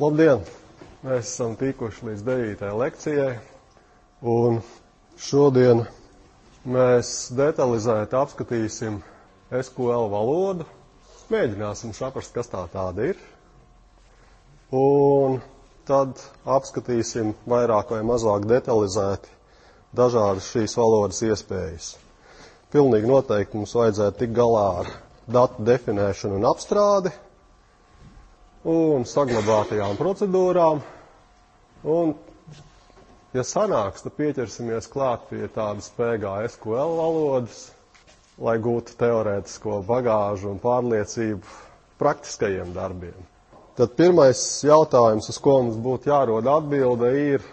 Labdien! Mēs esam tikuši līdz 9. lekcijai, un šodien mēs detalizēti apskatīsim SQL valodu, mēģināsim saprast, kas tā tāda ir, un tad apskatīsim vairāk vai mazāk detalizēti dažādas šīs valodas iespējas. Pilnīgi noteikti mums vajadzētu tikt galā ar datu definēšanu un apstrādi, un saglabātajām procedūrām, un, ja sanāks, tad pieķersimies klāt pie tādas PGSQL valodas, lai gūtu teorētisko bagāžu un pārliecību praktiskajiem darbiem. Tad pirmais jautājums, uz ko mums būtu jārod atbilde, ir,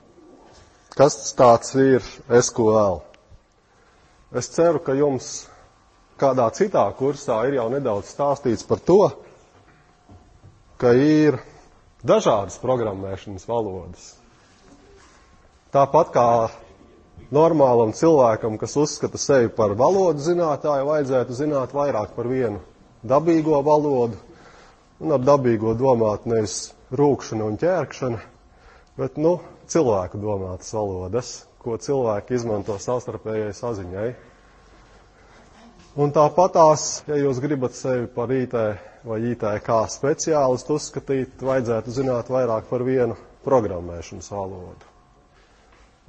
kas tāds ir SQL? Es ceru, ka jums kādā citā kursā ir jau nedaudz stāstīts par to, ka ir dažādas programmēšanas valodas. Tāpat kā normālam cilvēkam, kas uzskata sevi par valodu zinātāju, vajadzētu zināt vairāk par vienu dabīgo valodu, un ar dabīgo domāt nevis rūkšana un ķērkšana, bet, cilvēku domātas valodas, ko cilvēki izmanto savstarpējai saziņai. Un tāpatās, ja jūs gribat sevi par IT vai ITK speciālistu uzskatīt, vajadzētu zināt vairāk par vienu programmēšanas valodu.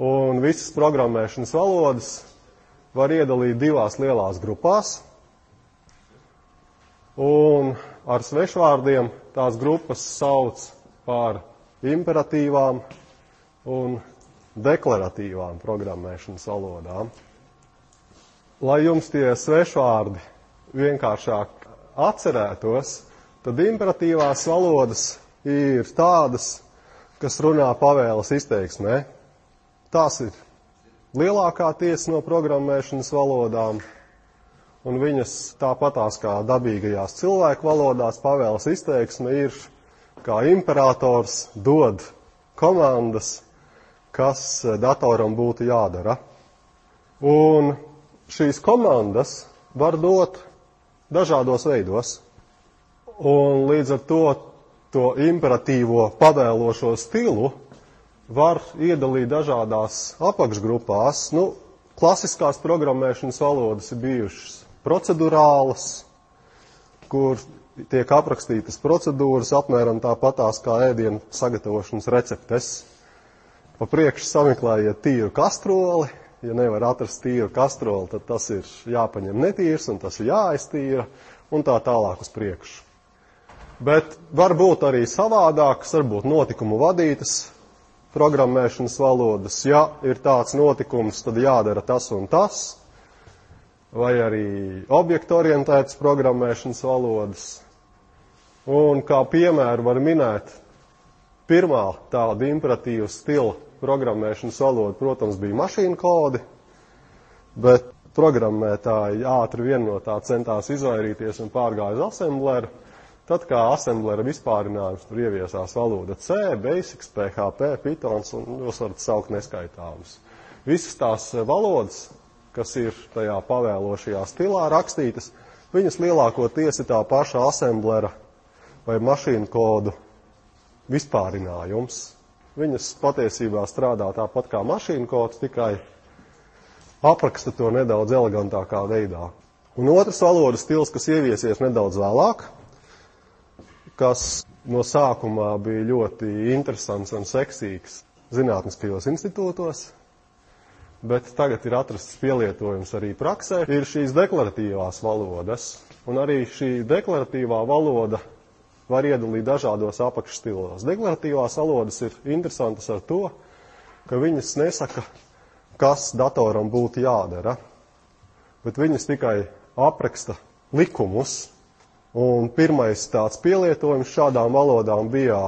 Un visas programmēšanas valodas var iedalīt divās lielās grupās. Un ar svešvārdiem tās grupas sauc par imperatīvām un deklaratīvām programmēšanas valodām. Lai jums tie svešvārdi vienkāršāk atcerētos, tad imperatīvās valodas ir tādas, kas runā pavēles izteiksmē. Tās ir lielākā tiesa no programmēšanas valodām, un viņas tāpatās kā dabīgajās cilvēku valodās pavēles izteiksme ir, kā imperators dod komandas, kas datoram būtu jādara. Un šīs komandas var dot dažādos veidos, un līdz ar to imperatīvo pavēlošo stilu var iedalīt dažādās apakšgrupās. Klasiskās programmēšanas valodas ir bijušas procedurālas, kur tiek aprakstītas procedūras apmēram tāpatās kā ēdienu sagatavošanas receptes. Pa priekšu sameklējiet tīru kastroli. Ja nevar atrast tīru kastroli, tad tas ir jāpaņem netīrs un tas ir jāaiztīra un tā tālāk uz priekšu. Bet var būt arī savādākas, varbūt notikumu vadītas programmēšanas valodas. Ja ir tāds notikums, tad jādara tas un tas, vai arī objektu orientētas programmēšanas valodas. Un kā piemēru var minēt, pirmā tāda imperatīva stila programmēšanas valoda, protams, bija mašīnu kodi, bet programmētāji ātri vien no tā centās izvairīties un pārgāja uz assembleru. Tad, kā assemblera vispārinājums, tur ieviesās valoda C, Basics, PHP, Pythons, un jūs varat saukt neskaitāmus. Visas tās valodas, kas ir tajā pavēlošajā stilā rakstītas, viņas lielākoties ir tā paša assemblera vai mašīnu kodu vispārinājums. Viņas patiesībā strādā tāpat kā mašīnu kods, tikai apraksta to nedaudz elegantākā veidā. Un otrs valodas stils, kas ieviesies nedaudz vēlāk, kas no sākumā bija ļoti interesants un seksīgs zinātniskajos institūtos, bet tagad ir atrasts pielietojums arī praksē, ir šīs deklaratīvās valodas. Un arī šī deklaratīvā valoda var iedalīt dažādos apakšstilos. Deklaratīvās valodas ir interesantas ar to, ka viņas nesaka, kas datoram būtu jādara, bet viņas tikai apraksta likumus. Un pirmais tāds pielietojums šādām valodām bija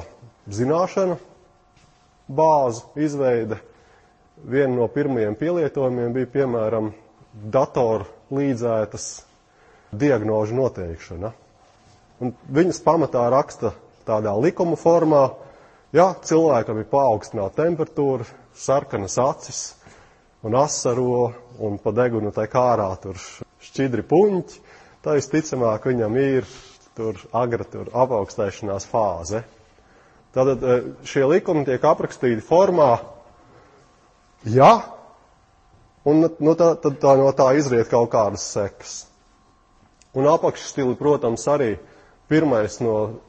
zināšana, bāzu izveide. Viena no pirmajiem pielietojumiem bija, piemēram, datoru līdzētas diagnožu noteikšana. Un viņas pamatā raksta tādā likuma formā, ja cilvēkam ir paaugstināta temperatūra, sarkanas acis un asaro un pa degunu tai kārā tur šķidri puņķi, tā visticamāk viņam ir agra apaugstēšanās fāze. Tātad šie likumi tiek aprakstīti formā ja, un no tā izriet kaut kādas sekas. Un apakšstili, protams, arī pirmais no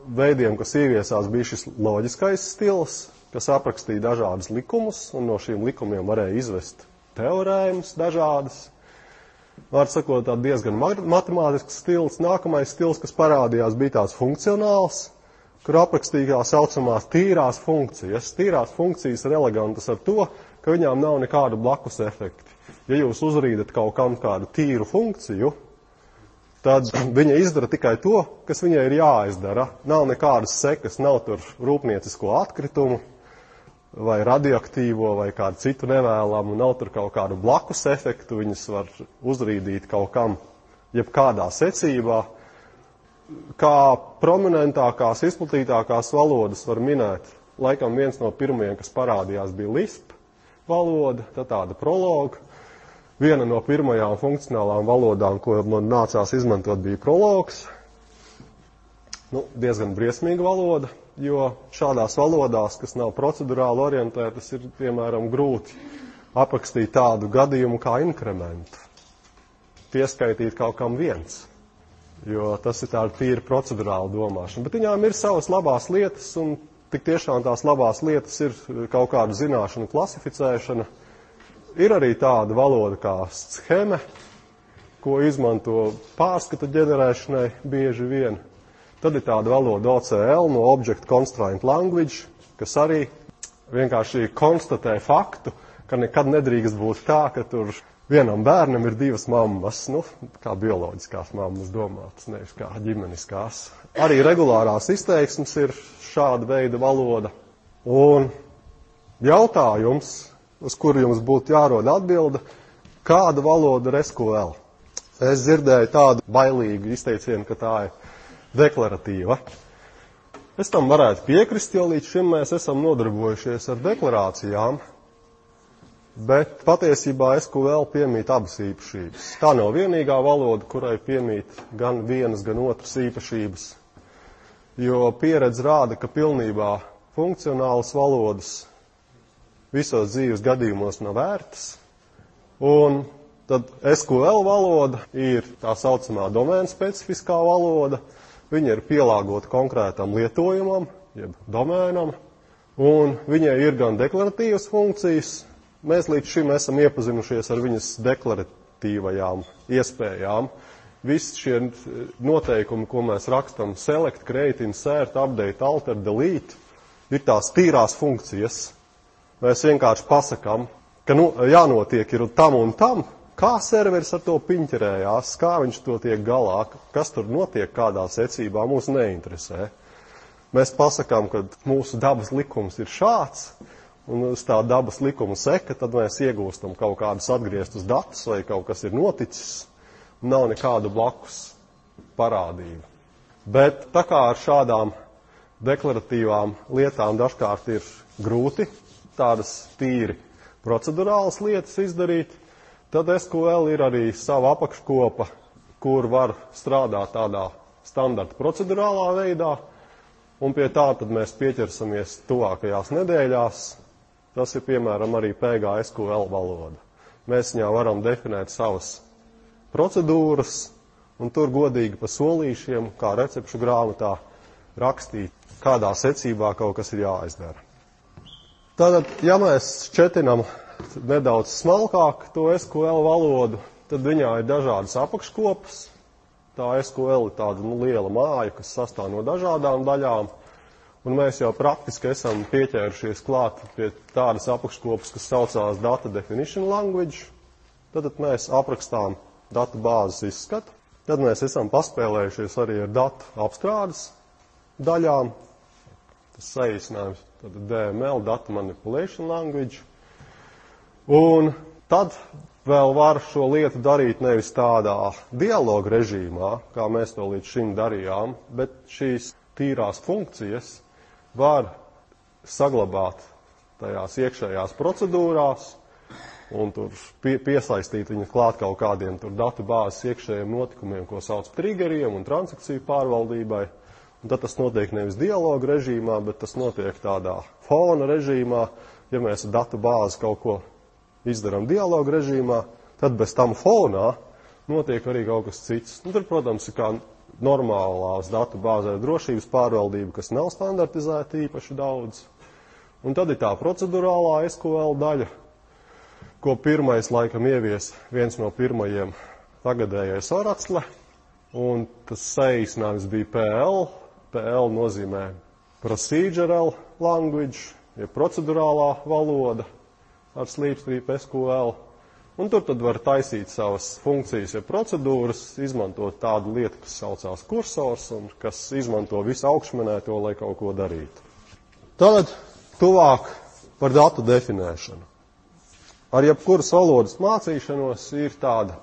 veidiem, kas ieviesās, bija šis loģiskais stils, kas aprakstīja dažādas likumus, un no šiem likumiem varēja izvest teorēmas dažādas. Var sakot, tā diezgan matemātisks stils. Nākamais stils, kas parādījās, bija tāds funkcionāls, kur aprakstīja saucamās tīrās funkcijas. Tīrās funkcijas ir elegantas ar to, ka viņām nav nekādu blakus efekti. Ja jūs uzrīdat kaut kam kādu tīru funkciju, tad viņa izdara tikai to, kas viņai ir jāizdara. Nav nekādas sekas, nav tur rūpniecisko atkritumu, vai radioaktīvo, vai kādu citu nevēlamu, nav tur kaut kādu blakus efektu, viņas var uzrīdīt kaut kam, jebkādā secībā. Kā prominentākās, izplatītākās valodas var minēt, laikam viens no pirmajiem, kas parādījās, bija Lisp valoda, tad tāda Prologa. Viena no pirmajām funkcionālām valodām, ko man nācās izmantot, bija Prologs. Diezgan briesmīga valoda, jo šādās valodās, kas nav procedurāli orientētas, ir, piemēram, grūti aprakstīt tādu gadījumu kā inkrementu. Pieskaitīt kaut kam viens, jo tas ir tāda tīra procedurāla domāšana. Bet viņām ir savas labās lietas, un tik tiešām tās labās lietas ir kaut kāda zināšana klasificēšana. Ir arī tāda valoda kā scheme, ko izmanto pārskatu ģenerēšanai bieži vien. Tad ir tāda valoda OCL, no Object Constraint Language, kas arī vienkārši konstatē faktu, ka nekad nedrīkst būt tā, ka tur vienam bērnam ir divas mammas, kā bioloģiskās mammas domātas, nevis kā ģimeniskās. Arī regulārās izteiksmes ir šāda veida valoda. Un jautājums, uz kuru jums būtu jārod atbilde, kāda valoda ir SQL? Es dzirdēju tādu bailīgu izteicienu, ka tā ir deklaratīva. Es tam varētu piekrist, jo līdz šim mēs esam nodarbojušies ar deklarācijām, bet patiesībā SQL piemīt abas īpašības. Tā nav vienīgā valoda, kurai piemīt gan vienas, gan otras īpašības, jo pieredze rāda, ka pilnībā funkcionālas valodas visos dzīves gadījumos nav vērtas, un tad SQL valoda ir tā saucamā domēna specifiskā valoda, viņa ir pielāgota konkrētam lietojumam, jeb domēnam, un viņai ir gan deklaratīvas funkcijas, mēs līdz šim esam iepazinušies ar viņas deklaratīvajām iespējām. Visi šie noteikumi, ko mēs rakstam, select, create, insert, update, alter, delete, ir tās tīrās funkcijas. Mēs vienkārši pasakām, ka jānotiek ir tam un tam, kā serveris ar to piņķerējās, kā viņš to tiek galā, kas tur notiek, kādā secībā, mūs neinteresē. Mēs pasakām, ka mūsu dabas likums ir šāds, un uz tā dabas likuma seka, tad mēs iegūstam kaut kādus atgrieztus datus, vai kaut kas ir noticis, un nav nekādu blakus parādību. Bet tā kā ar šādām deklaratīvām lietām dažkārt ir grūti tādas tīri procedurālas lietas izdarīt, tad SQL ir arī sava apakškopa, kur var strādāt tādā standarta procedurālā veidā, un pie tā tad mēs pieķersamies tuvākajās nedēļās. Tas ir, piemēram, arī PGSQL valoda. Mēs viņā varam definēt savas procedūras, un tur godīgi pa solīšiem, kā recepšu grāmatā, rakstīt, kādā secībā kaut kas ir jāizdara. Tātad, ja mēs šķetinam nedaudz smalkāk to SQL valodu, tad viņā ir dažādas apakškopas. Tā SQL ir tāda liela māja, kas sastāv no dažādām daļām, un mēs jau praktiski esam pieķērušies klāt pie tādas apakškopas, kas saucās Data Definition Language. Tad mēs aprakstām datu bāzes izskatu. Tad mēs esam paspēlējušies arī ar datu apstrādes daļām. Tas saīsinājums, tad DML, Data Manipulation Language. Un tad vēl var šo lietu darīt nevis tādā dialoga režīmā, kā mēs to līdz šim darījām, bet šīs tīrās funkcijas var saglabāt tajās iekšējās procedūrās un tur piesaistīt viņu klāt kaut kādiem tur datu bāzes iekšējiem notikumiem, ko sauc triggeriem un transakciju pārvaldībai. Un tad tas notiek nevis dialogu režīmā, bet tas notiek tādā fona režīmā. Ja mēs ar datu bāzi kaut ko izdarām dialogu režīmā, tad bez tam fonā notiek arī kaut kas cits. Un tur, protams, ir kā normālās datu bāzē drošības pārvaldība, kas nav standartizēta īpaši daudz. Un tad ir tā procedurālā SQL daļa, ko pirmais laikam ievies viens no pirmajiem tagadējais Oracle. Un tas saīsinājums bija PL. PL nozīmē Procedural Language, ja procedurālā valoda ar slīpstrīpu SQL. Un tur tad var taisīt savas funkcijas, ja procedūras, izmantot tādu lietu, kas saucās kursors un kas izmanto visu augšmanēto, lai kaut ko darītu. Tad tuvāk par datu definēšanu. Ar jebkuras valodas mācīšanos ir tāda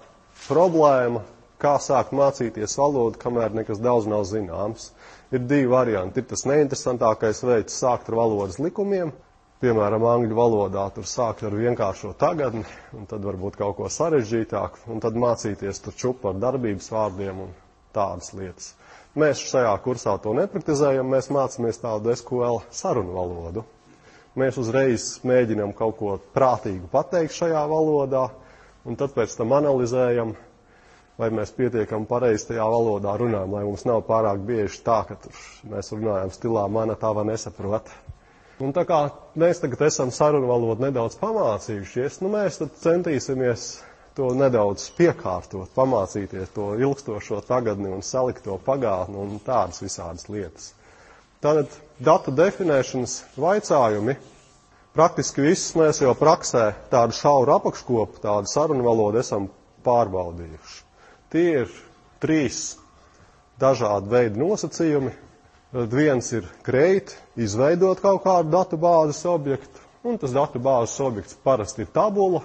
problēma, kā sākt mācīties valodu, kamēr nekas daudz nav zināms. Ir divi varianti. Ir tas neinteresantākais veids sākt ar valodas likumiem. Piemēram, angļu valodā tur sākt ar vienkāršo tagadni, un tad varbūt kaut ko sarežģītāk, un tad mācīties tur čupu ar darbības vārdiem un tādas lietas. Mēs šajā kursā to nepraktizējam, mēs mācāmies tādu SQL sarunu valodu. Mēs uzreiz mēģinam kaut ko prātīgu pateikt šajā valodā, un tad pēc tam analizējam, vai mēs pietiekam pareizi tajā valodā runājam, lai mums nav pārāk bieži tā, ka mēs runājam stilā mana tava nesaprot. Un tā kā mēs tagad esam sarunu valodu nedaudz pamācījušies, mēs tad centīsimies to nedaudz piekārtot, pamācīties to ilgstošo tagadni un salikt to pagātni un tādas visādas lietas. Tātad datu definēšanas vaicājumi, praktiski visus mēs jau praksē tādu šauru apakškopu, tādu sarunu valodu esam pārbaudījuši. Tie ir 3 dažādi veidi nosacījumi. Viens ir create, izveidot kaut kādu datu bāzes objektu, un tas datu bāzes objekts parasti ir tabula,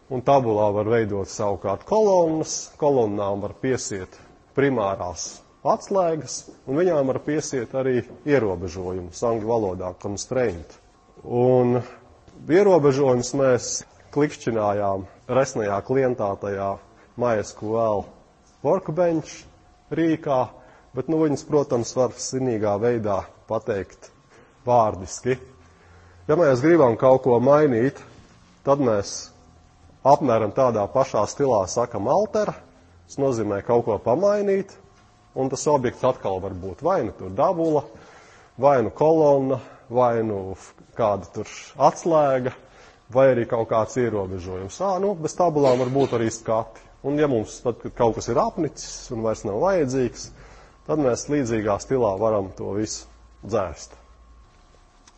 un tabulā var veidot savukārt kolonnas, kolonnām var piesiet primārās atslēgas, un viņām var piesiet arī ierobežojumus, angļu valodā constraint. Un ierobežojumus mēs klikšķinājām resnajā klientētajā MySQL Workbench rīkā, bet viņas, protams, var sinīgā veidā pateikt vārdiski. Ja mēs gribam kaut ko mainīt, tad mēs apmēram tādā pašā stilā sakam alter, tas nozīmē kaut ko pamainīt, un tas objekts atkal var būt vai nu tur dabula, vai nu kolonna, vai nu kāda tur atslēga, vai arī kaut kāds ierobežojums. Bez tabulām var būt arī skati. Un ja mums tad, kad kaut kas ir apnicis un vairs nav vajadzīgs, tad mēs līdzīgā stilā varam to visu dzēst.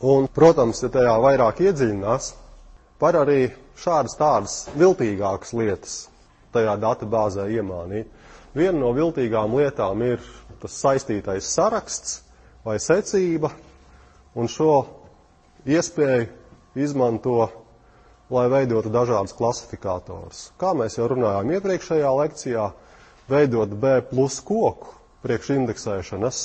Un, protams, ja tajā vairāk iedziļinās, var arī šādas tādas viltīgākas lietas tajā databāzē iemānīt. Viena no viltīgām lietām ir tas saistītais saraksts vai secība, un šo iespēju izmanto, lai veidotu dažādas klasifikātors. Kā mēs jau runājām iepriekšējā lekcijā, veidot B+ koku priekš indeksēšanas,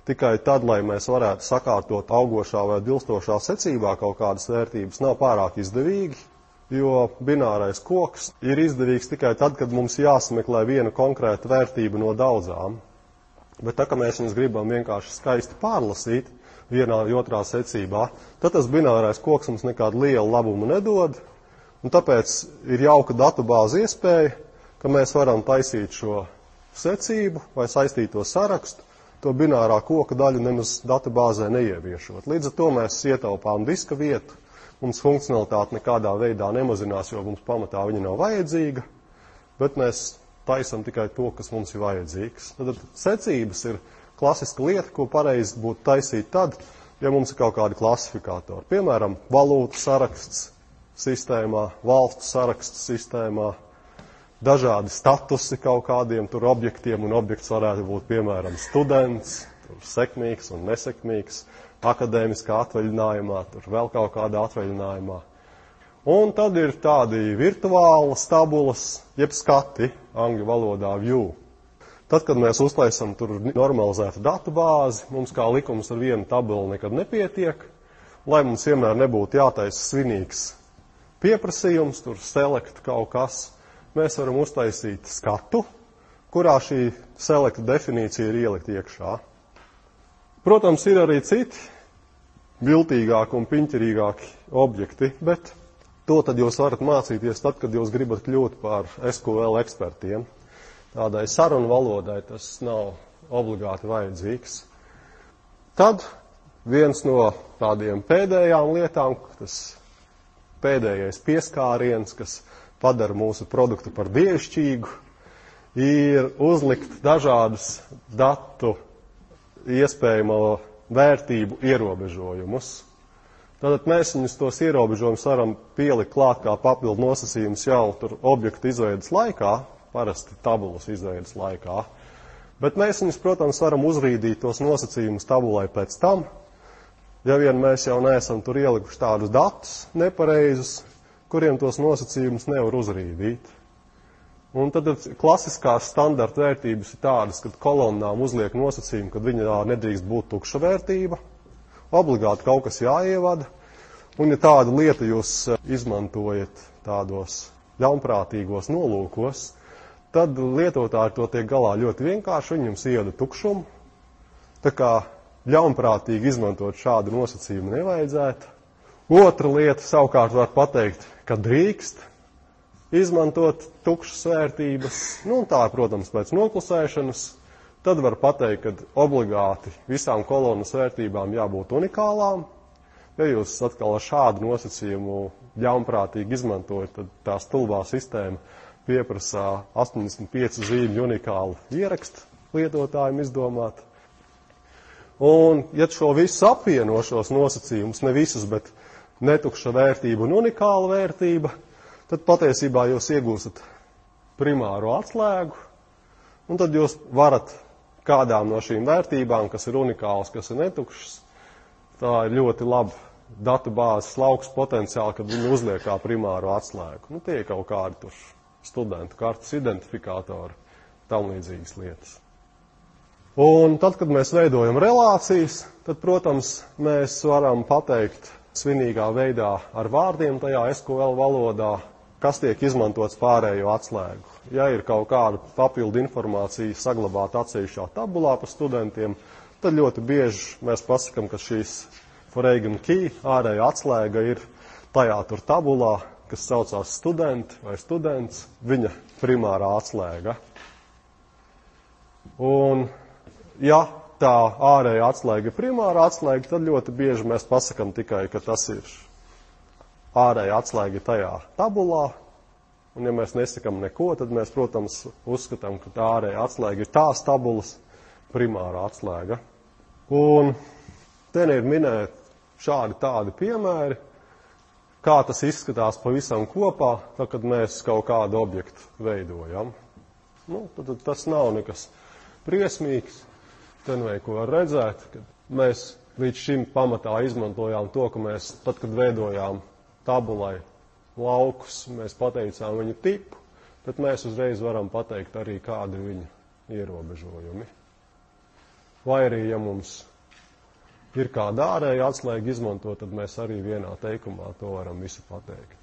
tikai tad, lai mēs varētu sakārtot augošā vai dilstošā secībā kaut kādas vērtības, nav pārāk izdevīgi, jo binārais koks ir izdevīgs tikai tad, kad mums jāsameklē viena konkrēta vērtība no daudzām. Bet tā, ka mēs viņus gribam vienkārši skaisti pārlasīt vienā vai otrā secībā, tad tas binārais koks mums nekādu lielu labumu nedod, un tāpēc ir jauka datubāze iespēja, ka mēs varam taisīt šo secību vai saistīto sarakstu, to binārā koka daļu nemaz datubāzē neieviešot. Līdz ar to mēs ietaupām diska vietu, mums funkcionalitāte nekādā veidā nemazinās, jo mums pamatā viņa nav vajadzīga, bet mēs taisam tikai to, kas mums ir vajadzīgs. Tad secības ir klasiska lieta, ko pareizi būtu taisīt tad, ja mums ir kaut kādi klasifikātori. Piemēram, valūtu saraksts sistēmā, valstu saraksts sistēmā, dažādi statusi kaut kādiem tur objektiem, un objekts varētu būt, piemēram, students, tur sekmīgs un nesekmīgs, akadēmiskā atvaļinājumā, tur vēl kaut kādā atvaļinājumā. Un tad ir tādi virtuālas tabulas, jeb skati, angļu valodā view. Tad, kad mēs uztaisam tur normalizētu datu bāzi, mums kā likums ar vienu tabulu nekad nepietiek, lai mums vienmēr nebūtu jātaisa svinīgs pieprasījums, tur select kaut kas. Mēs varam uztaisīt skatu, kurā šī selekta definīcija ir ielikt iekšā. Protams, ir arī citi viltīgāki un piņķerīgāki objekti, bet to tad jūs varat mācīties tad, kad jūs gribat kļūt par SQL ekspertiem. Tādai sarunu valodai tas nav obligāti vajadzīgs. Tad viens no tādiem pēdējām lietām, tas pēdējais pieskāriens, kas padara mūsu produktu par dievišķīgu, ir uzlikt dažādus datu iespējamo vērtību ierobežojumus. Tātad mēs viņus tos ierobežojumus varam pielikt klāt kā papildu nosacījumus jau tur objektu izveidas laikā, parasti tabulas izveidas laikā, bet mēs viņus, protams, varam uzrīdīt tos nosacījumus tabulai pēc tam, ja vien mēs jau neesam tur ielikuši tādus datus nepareizus, kuriem tos nosacījumus nevar uzrīdīt. Un tad klasiskās standarta vērtības ir tādas, kad kolonnām uzliek nosacījumu, kad viņā nedrīkst būt tukša vērtība, obligāti kaut kas jāievada, un ja tāda lieta jūs izmantojat tādos ļaunprātīgos nolūkos, tad lietotāji to tiek galā ļoti vienkārši, viņi jums ievada tukšumu, tā kā ļaunprātīgi izmantot šādu nosacījumu nevajadzētu. Otra lieta savukārt var pateikt, ka drīkst izmantot tukšas vērtības, un tā, protams, pēc noklusēšanas, tad var pateikt, ka obligāti visām kolonnas vērtībām jābūt unikālām. Ja jūs atkal ar šādu nosacījumu ļaunprātīgi izmantojat, tad tā stulbā sistēma pieprasā 85 zīmju unikālu ierakstu lietotājiem izdomāt. Un, ja šo visu apvieno šos nosacījumus, ne visus, bet netukša vērtība un unikāla vērtība, tad patiesībā jūs iegūstat primāro atslēgu, un tad jūs varat kādām no šīm vērtībām, kas ir unikālas, kas ir netukšas, tā ir ļoti laba datubāzes lauks potenciāli, kad viņi uzliek kā primāro atslēgu. Nu, tie ir kaut kādi tur studentu kartes identifikātori, tam līdzīgas lietas. Un tad, kad mēs veidojam relācijas, tad, protams, mēs varam pateikt svinīgā veidā ar vārdiem tajā SQL valodā, kas tiek izmantots pārējo atslēgu. Ja ir kaut kāda papildu informācija saglabāta atsevišķā tabulā par studentiem, tad ļoti bieži mēs pasakam, ka šīs foreign key ārēja atslēga ir tajā tur tabulā, kas saucās studenti vai students, viņa primārā atslēga. Un, ja tā ārēja atslēga ir primārā atslēga, tad ļoti bieži mēs pasakam tikai, ka tas ir ārēja atslēga tajā tabulā, un ja mēs nesakam neko, tad mēs, protams, uzskatām, ka tā ārēja atslēga ir tās tabulas primārā atslēga. Un te ir minēti šādi tādi piemēri, kā tas izskatās pavisam kopā, tad, kad mēs kaut kādu objektu veidojam. Nu, tad tas nav nekas briesmīgs. Te ko var redzēt, ka mēs līdz šim pamatā izmantojām to, ka mēs, tad, kad veidojām tabulai laukus, mēs pateicām viņu tipu, bet mēs uzreiz varam pateikt arī, kādi ir viņa ierobežojumi. Vai arī, ja mums ir kāda ārēja atslēga izmanto, tad mēs arī vienā teikumā to varam visu pateikt.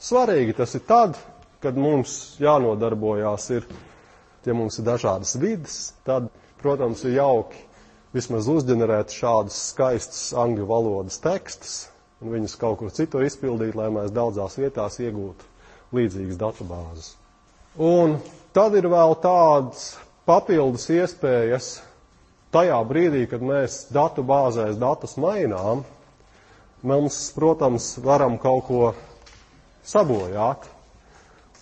Svarīgi tas ir tad, kad mums jānodarbojās ir, ja mums ir dažādas vides, tad, protams, ir jauki vismaz uzģenerēt šādus skaistus angļu valodas tekstus un viņus kaut kur citur izpildīt, lai mēs daudzās vietās iegūtu līdzīgas datubāzes. Un tad ir vēl tādas papildus iespējas tajā brīdī, kad mēs datubāzēs datus mainām, mēs, protams, varam kaut ko sabojāt.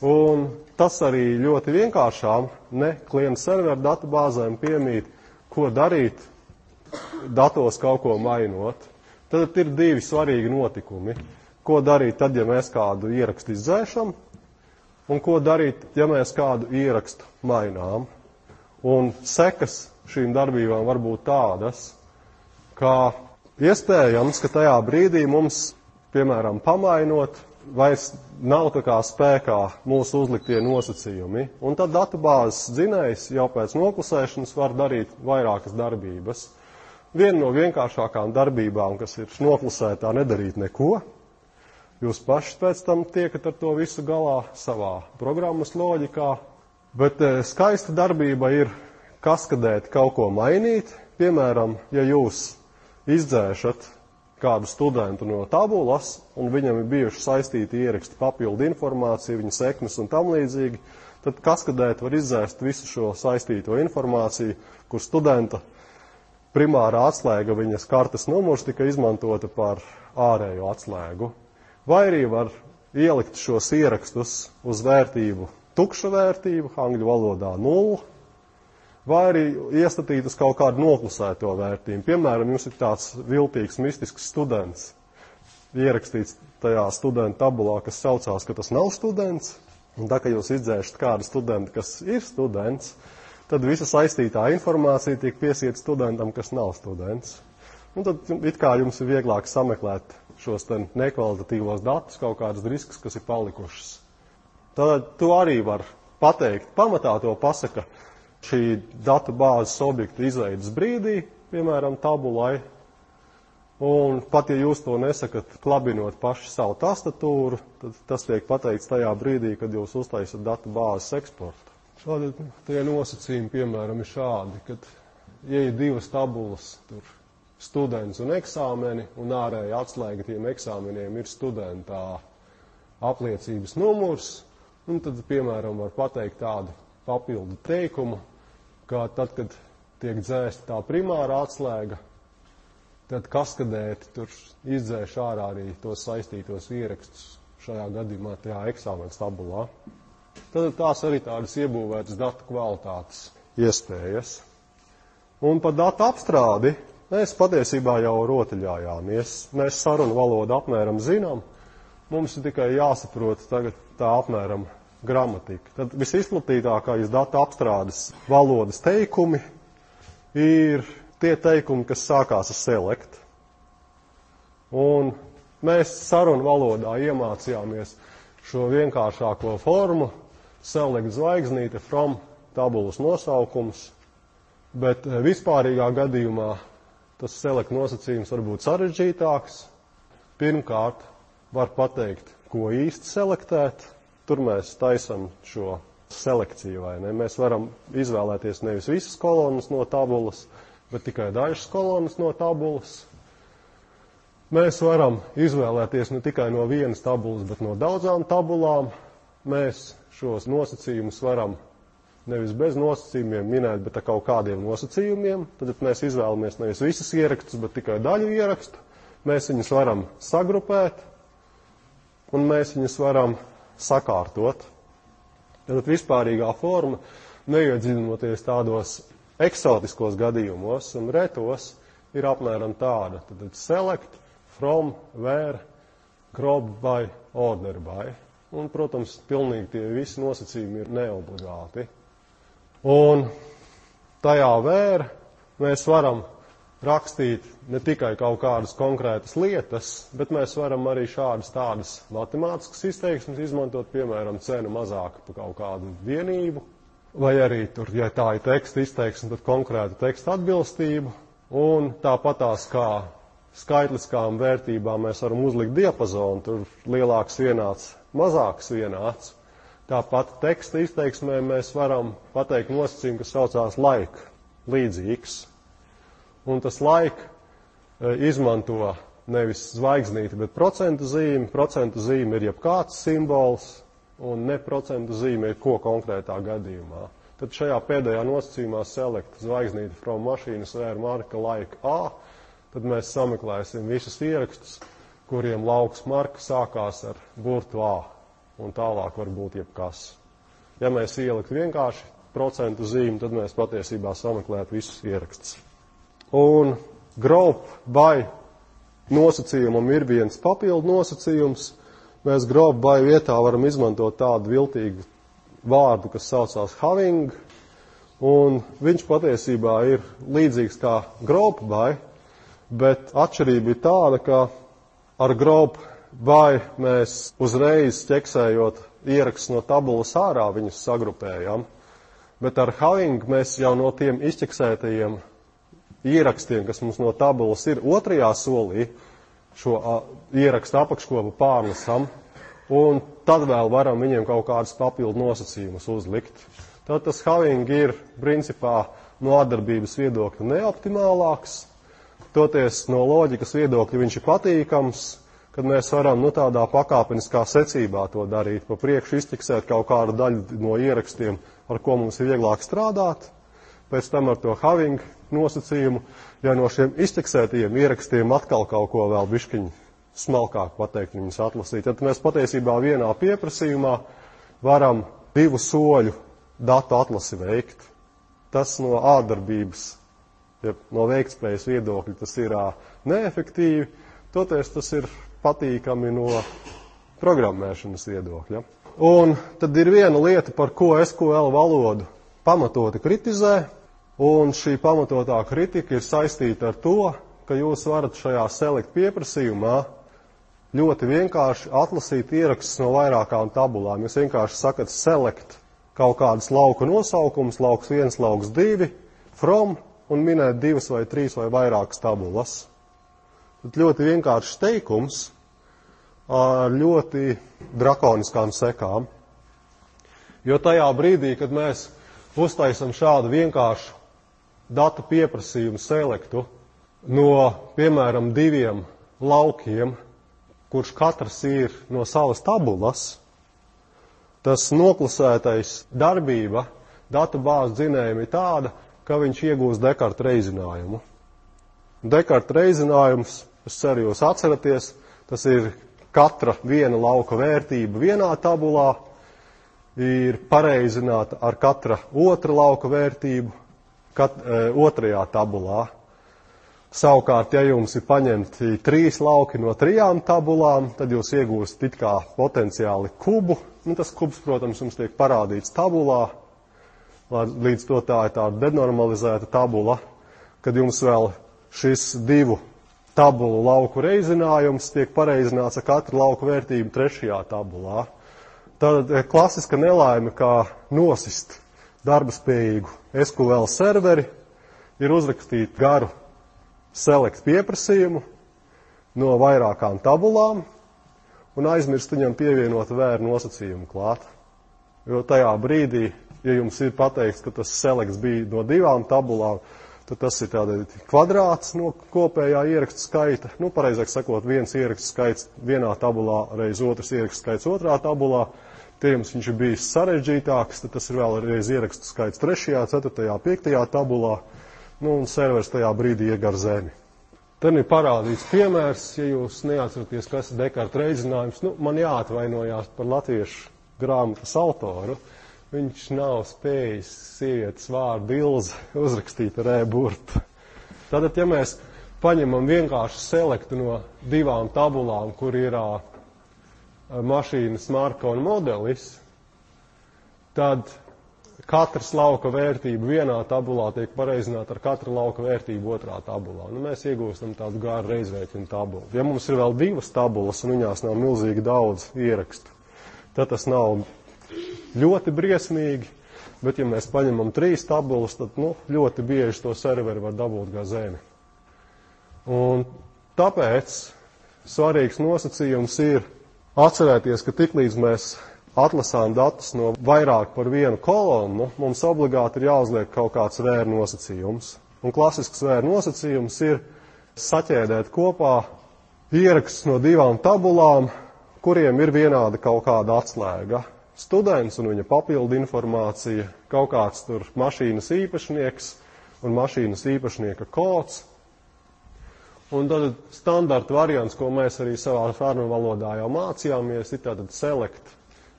Un tas arī ļoti vienkāršām ne klienta serveru datubāzēm piemīt, ko darīt datos kaut ko mainot. Tad ir divi svarīgi notikumi. Ko darīt tad, ja mēs kādu ierakstu izdzēšam, un ko darīt, ja mēs kādu ierakstu mainām. Un sekas šīm darbībām var būt tādas, ka iespējams, ka tajā brīdī mums, piemēram, pamainot, vairs nav tā kā spēkā mūsu uzliktie nosacījumi. Un tad datubāzes dzinējs jau pēc noklusēšanas var darīt vairākas darbības. Viena no vienkāršākām darbībām, kas ir noklusētā, nedarīt neko. Jūs paši pēc tam tiekat ar to visu galā savā programmas loģikā. Bet skaista darbība ir kaskadēt kaut ko mainīt. Piemēram, ja jūs izdzēšat kādu studentu no tabulas, un viņam ir bijuši saistīti ieraksti papildu informāciju, viņa sekmes un tam līdzīgi, tad kaskadēt var izdzēst visu šo saistīto informāciju, kur studenta primārā atslēga, viņas kartes numurs tika izmantota par ārējo atslēgu. Vai arī var ielikt šos ierakstus uz vērtību, tukša vērtību, angļu valodā 0, vai arī iestatīt uz kaut kādu noklusēto vērtību. Piemēram, jums ir tāds viltīgs, mistisks students, ierakstīts tajā studenta tabulā, kas saucās, ka tas nav students, un tā, ka jūs izdzēšat kādu studentu, kas ir students, tad visa saistītā informācija tiek piesiet studentam, kas nav students. Un tad it kā jums ir vieglāk sameklēt šos nekvalitatīvos datus, kaut kādas riskus, kas ir palikušas. Tad to arī var pateikt. Pamatā to pasaka šī datu bāzes objekta izveidas brīdī, piemēram, tabulai. Un pat, ja jūs to nesakat, klabinot paši savu tastatūru, tad tas tiek pateikts tajā brīdī, kad jūs uztaisat datu bāzes eksportu. Šādi tie nosacījumi, piemēram, ir šādi, kad, ja ir divas tabulas, tur students un eksāmeni, un ārēja atslēga tiem eksāmeniem ir studentā apliecības numurs, un tad, piemēram, var pateikt tādu papildu teikumu, kā tad, kad tiek dzēsta tā primāra atslēga, tad kaskadēti tur izdzēš ārā arī tos saistītos ierakstus šajā gadījumā tajā eksāmenes tabulā. Tad tās arī tādas iebūvētas datu kvalitātes iespējas. Un par datu apstrādi mēs patiesībā jau rotaļājāmies. Mēs sarunu valodu apmēram zinām, mums ir tikai jāsaprot tagad tā apmēram gramatika. Tad visizplatītākais datu apstrādes valodas teikumi ir tie teikumi, kas sākās ar select. Un mēs sarunu valodā iemācījāmies šo vienkāršāko formu, select zvaigznīte from tabulas nosaukums, bet vispārīgā gadījumā tas select nosacījums var būt sarežģītāks. Pirmkārt, var pateikt, ko īsti selektēt. Tur mēs taisam šo selekciju, vai ne? Mēs varam izvēlēties nevis visas kolonas no tabulas, bet tikai dažas kolonas no tabulas. Mēs varam izvēlēties ne tikai no vienas tabulas, bet no daudzām tabulām. Mēs šos nosacījumus varam nevis bez nosacījumiem minēt, bet ar kaut kādiem nosacījumiem. Tad mēs izvēlamies nevis visas ierakstus, bet tikai daļu ierakstu. Mēs viņus varam sagrupēt, un mēs viņus varam sakārtot. Tad vispārīgā forma, neiedziļinoties tādos eksotiskos gadījumos un retos, ir apmēram tāda. Tad select, from, where, group by, order by. Un, protams, pilnīgi tie visi nosacījumi ir neobligāti. Un tajā where mēs varam rakstīt ne tikai kaut kādas konkrētas lietas, bet mēs varam arī šādas tādas matemātiskas izteiksmes izmantot, piemēram, cenu mazāka par kaut kādu vienību, vai arī tur, ja tā ir teksta izteiksme, tad konkrēta teksta atbilstību, un tāpatās kā skaitliskām vērtībām mēs varam uzlikt diapazonu, tur lielāks vienāds, mazāks vienāds. Tāpat teksta izteiksmē mēs varam pateikt nosacījumu, kas saucās like, līdzīgs. Un tas like izmanto nevis zvaigznīti, bet procentu zīmi. Procentu zīme ir jebkāds simbols, un ne procentu zīme ir ko konkrētā gadījumā. Tad šajā pēdējā nosacījumā select zvaigznīti from mašīnas where marka like A, tad mēs sameklēsim visus ierakstus, kuriem lauks marka sākās ar burtu A, un tālāk var būt jebkas. Ja mēs ielikt vienkārši procentu zīmi, tad mēs patiesībā sameklētu visus ierakstus. Un group by nosacījumam ir viens papildu nosacījums. Mēs group by vietā varam izmantot tādu viltīgu vārdu, kas saucās having, un viņš patiesībā ir līdzīgs kā group by, bet atšķirība ir tāda, ka ar group by mēs uzreiz ķeksējot ierakstus no tabulas ārā viņus sagrupējam, bet ar having mēs jau no tiem izķeksētajiem ierakstiem, kas mums no tabulas ir otrajā solī, šo ierakstu apakškopu pārnesam, un tad vēl varam viņiem kaut kādus papildu nosacījumus uzlikt. Tad tas having ir principā no atdarbības viedokļa neoptimālāks, toties no loģikas viedokļa viņš ir patīkams, kad mēs varam tādā pakāpeniskā secībā to darīt, pa priekšu izķiksēt kaut kādu daļu no ierakstiem, ar ko mums ir vieglāk strādāt, pēc tam ar to having nosacījumu, ja no šiem izķiksētajiem ierakstiem atkal kaut ko vēl bišķiņu smalkāk pateikt, viņus atlasīt. Tad mēs patiesībā vienā pieprasījumā varam 2 soļu datu atlasi veikt. Tas no ārdarbības, ja no veiktspējas viedokļa, tas ir neefektīvi, toties tas ir patīkami no programmēšanas viedokļa. Un tad ir viena lieta, par ko SQL valodu pamatoti kritizē, un šī pamatotā kritika ir saistīta ar to, ka jūs varat šajā select pieprasījumā ļoti vienkārši atlasīt ierakstus no vairākām tabulām. Jūs vienkārši sakat select kaut kādas lauku nosaukums, lauks 1, lauks 2, from, un minēt 2 vai 3 vai vairākas tabulas. Tad ļoti vienkāršs teikums ar ļoti drakoniskām sekām. Jo tajā brīdī, kad mēs uztaisam šādu vienkāršu datu pieprasījumu selektu no, piemēram, 2 laukiem, kurš katrs ir no savas tabulas, tas noklusētais darbība datu bāzes dzinējuma ir tāda, ka viņš iegūst Dekarta reizinājumu. Dekarta reizinājums, es ceru jūs atceraties, tas ir katra viena lauka vērtība vienā tabulā, ir pareizināta ar katra otra lauka vērtību otrajā tabulā. Savukārt, ja jums ir paņemti 3 lauki no 3 tabulām, tad jūs iegūstat it kā potenciāli kubu. Tas kubs, protams, jums tiek parādīts tabulā, līdz to tā ir tāda denormalizēta tabula, kad jums vēl šis 2 tabulu lauku reizinājums tiek pareizināts ar katru lauku vērtību 3. tabulā. Tad klasiska nelaime, kā nosist darbaspējīgu SQL serveri, ir uzrakstīt garu select pieprasījumu no vairākām tabulām un aizmirst viņam pievienot vēr nosacījumu klāt. Jo tajā brīdī, ja jums ir pateikts, ka tas selects bija no 2 tabulām, tad tas ir tāda kvadrāts no kopējā ierakstu skaita. Pareizāk sakot, viens ierakstu skaits vienā tabulā reiz otrs ierakstu skaits otrā tabulā. Tie jums viņš ir bijis sarežģītāks, tad tas ir vēlreiz ierakstu skaits 3., 4., 5. tabulā. Un servers tajā brīdī iegar zemi. Tad ir parādīts piemērs, ja jūs neatceraties, kas ir Dekarta reizinājums. Man jāatvainojās par latviešu grāmatas autoru. Viņš nav spējis sievietes vārdu Ilze uzrakstīt ar e-burtu. Tātad, ja mēs paņemam vienkārši selektu no 2 tabulām, kur ir mašīnas marka un modelis, tad katras lauka vērtība vienā tabulā tiek pareizināta ar katru lauka vērtību otrā tabulā. Mēs iegūstam tādu garu reizrēķinu tabulu. Ja mums ir vēl 2 tabulas un viņās nav milzīgi daudz ierakstu, tad tas nav ļoti briesmīgi, bet ja mēs paņemam 3 tabulas, tad ļoti bieži to serveri var dabūt kā zemi. Un tāpēc svarīgs nosacījums ir atcerēties, ka tiklīdz mēs atlasām datus no vairāk par vienu kolonnu, mums obligāti ir jāuzliek kaut kāds vēr nosacījums. Un klasisks vēr nosacījums ir saķēdēt kopā ierakstus no 2 tabulām, kuriem ir vienāda kaut kāda atslēga. Students un viņa papildu informācija, kaut kāds tur mašīnas īpašnieks un mašīnas īpašnieka kods. Un tad standarta variants, ko mēs arī savā farmu valodā jau mācījāmies, ir tātad select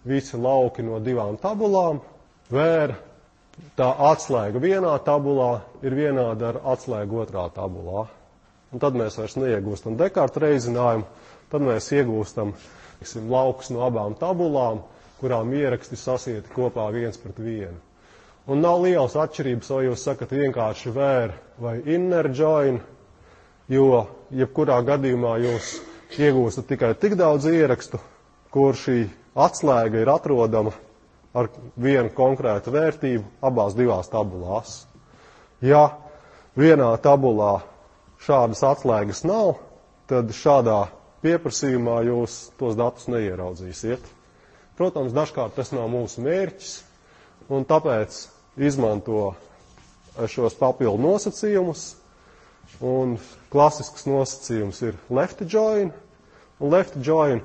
visi lauki no 2 tabulām, vēr tā atslēga vienā tabulā ir vienāda ar atslēgu otrā tabulā. Un tad mēs vairs neiegūstam Dekarta reizinājumu, tad mēs iegūstam laukus no abām tabulām, kurām ieraksti sasieti kopā 1:1. Un nav lielas atšķirības, vai jūs sakat vienkārši vēr vai inner join, jo jebkurā gadījumā jūs iegūstat tikai tik daudz ierakstu, kur šī atslēga ir atrodama ar vienu konkrētu vērtību abās 2 tabulās. Ja vienā tabulā šādas atslēgas nav, tad šādā pieprasījumā jūs tos datus neieraudzīsiet. Protams, dažkārt tas nav mūsu mērķis, un tāpēc izmanto šos papildu nosacījumus, un klasisks nosacījums ir left join, un left join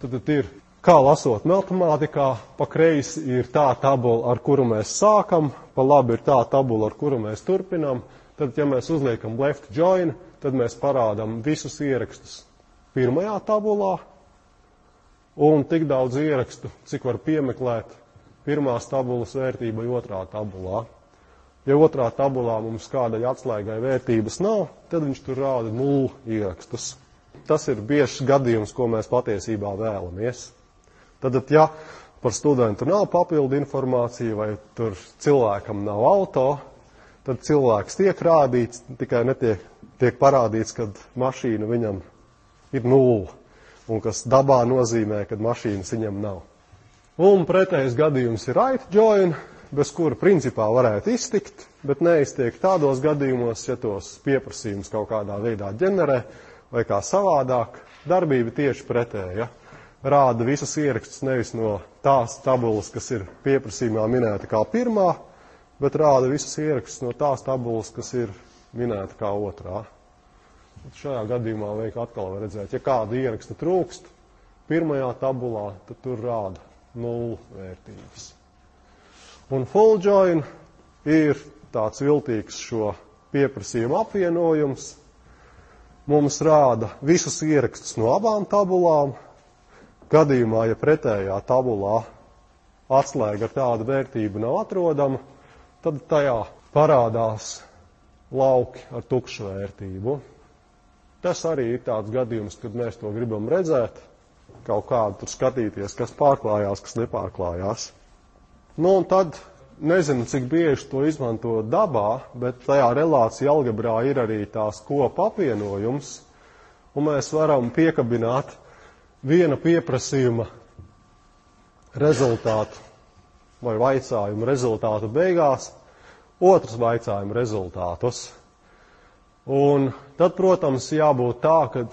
tad ir, kā lasot matemātikā, pa kreisi ir tā tabula, ar kuru mēs sākam, pa labi ir tā tabula, ar kuru mēs turpinām, tad, ja mēs uzliekam left join, tad mēs parādām visus ierakstus pirmajā tabulā, un tik daudz ierakstu, cik var piemeklēt pirmās tabulas vērtībai otrā tabulā. Ja otrā tabulā mums kādai atslēgai vērtības nav, tad viņš tur rāda 0 ierakstus. Tas ir biežs gadījums, ko mēs patiesībā vēlamies. Tad, ja par studentu nav papildu informācija vai tur cilvēkam nav auto, tad cilvēks tiek rādīts, tikai tiek parādīts, kad mašīna viņam ir 0. Un kas dabā nozīmē, kad mašīnas viņam nav. Un pretējs gadījums ir right join, bez kura principā varētu iztikt, bet neiztiek tādos gadījumos, ja tos pieprasījums kaut kādā veidā ģenerē vai kā savādāk. Darbība tieši pretēja. Rāda visus ierakstus nevis no tās tabulas, kas ir pieprasījumā minēta kā pirmā, bet rāda visus ierakstus no tās tabulas, kas ir minēta kā otrā. Šajā gadījumā vajag atkal redzēt, ja kāda ieraksta trūkst pirmajā tabulā, tad tur rāda 0 vērtības. Un full join ir tāds viltīgs šo pieprasījumu apvienojums. Mums rāda visus ierakstus no abām tabulām. Gadījumā, ja pretējā tabulā atslēga ar tādu vērtību nav atrodama, tad tajā parādās lauki ar tukšu vērtību. Tas arī ir tāds gadījums, kad mēs to gribam redzēt, kaut kādu tur skatīties, kas pārklājās, kas nepārklājās. Nu, un tad, nezinu, cik bieži to izmanto dabā, bet tajā relācija algebrā ir arī tās kopa apvienojums, un mēs varam piekabināt viena pieprasījuma rezultātu vai vaicājumu rezultātu beigās, otrs vaicājumu rezultātus. Un tad, protams, jābūt tā, ka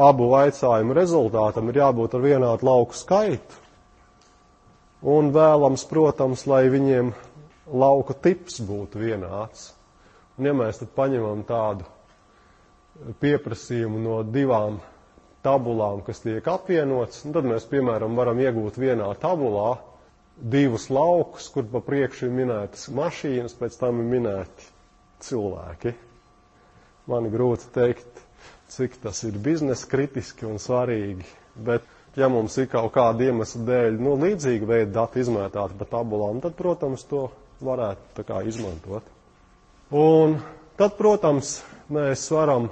abu vaicājumu rezultātam ir jābūt ar vienādu lauku skaitu. Un vēlams, protams, lai viņiem lauku tips būtu vienāds. Un ja mēs tad paņemam tādu pieprasījumu no 2 tabulām, kas tiek apvienots, tad mēs, piemēram, varam iegūt vienā tabulā 2 laukus, kur pa priekšu ir minētas mašīnas, pēc tam ir minēti cilvēki. Man grūti teikt, cik tas ir biznesa kritiski un svarīgi, bet ja mums ir kaut kāda iemesla dēļ līdzīga veida dati izmētāti pa tabulām, tad, protams, to varētu tā kā izmantot. Un tad, protams, mēs varam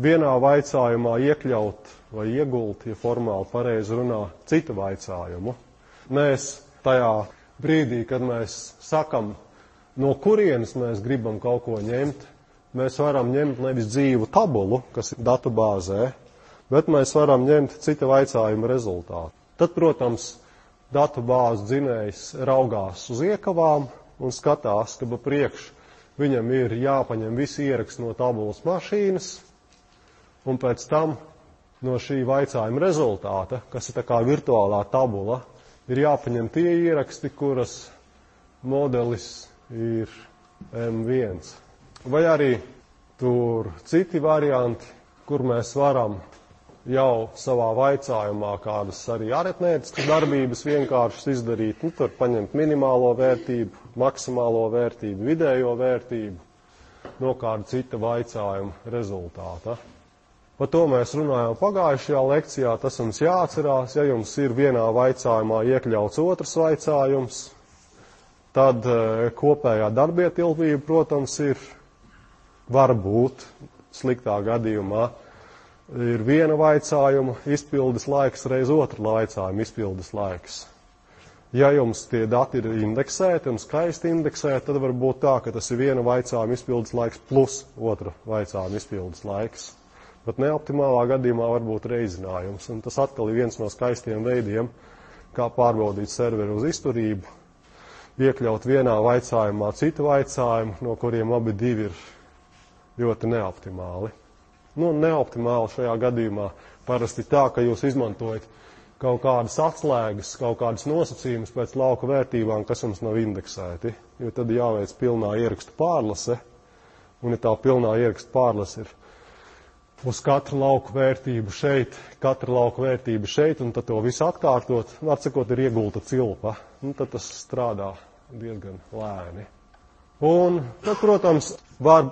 vienā vaicājumā iekļaut vai iegult, ja formāli pareizi runā, citu vaicājumu. Mēs tajā brīdī, kad mēs sakam, no kurienes mēs gribam kaut ko ņemt, mēs varam ņemt nevis dzīvu tabulu, kas ir datubāzē, bet mēs varam ņemt cita vaicājuma rezultātu. Tad, protams, datubāzes dzinējs raugās uz iekavām un skatās, ka pa priekš viņam ir jāpaņem visi ieraksti no tabulas mašīnas, un pēc tam no šī vaicājuma rezultāta, kas ir tā kā virtuālā tabula, ir jāpaņem tie ieraksti, kuras modelis ir M1. Vai arī tur citi varianti, kur mēs varam jau savā vaicājumā kādas arī aritmētiskas darbības vienkāršas izdarīt, tur paņemt minimālo vērtību, maksimālo vērtību, vidējo vērtību no kāda cita vaicājuma rezultāta. Par to mēs runājām pagājušajā lekcijā, tas mums jāatcerās, ja jums ir vienā vaicājumā iekļauts otrs vaicājums, tad kopējā darbietilpība, protams, var būt sliktā gadījumā ir viena vaicājuma izpildes laiks reiz otra vaicājuma izpildes laiks. Ja jums tie dati ir indeksēti un skaisti indeksēti, tad var būt tā, ka tas ir viena vaicājuma izpildes laiks plus otra vaicājuma izpildes laiks. Bet neoptimālā gadījumā var būt reizinājums, un tas atkal ir viens no skaistiem veidiem, kā pārbaudīt serveru uz izturību, iekļaut vienā vaicājumā citu vaicājumu, no kuriem abi divi ir ļoti neoptimāli. Neoptimāli šajā gadījumā parasti tā, ka jūs izmantojat kaut kādas atslēgas, kaut kādas nosacījumus pēc lauka vērtībām, kas jums nav indeksēti. Jo tad jāveic pilnā ierakstu pārlase, un ja tā pilnā ierakstu pārlase ir uz katru lauku vērtību šeit, katra lauka vērtība šeit, un tad to visu atkārtot, var sakot, ir iegulta cilpa. Un tad tas strādā diezgan lēni. Un tad, protams, var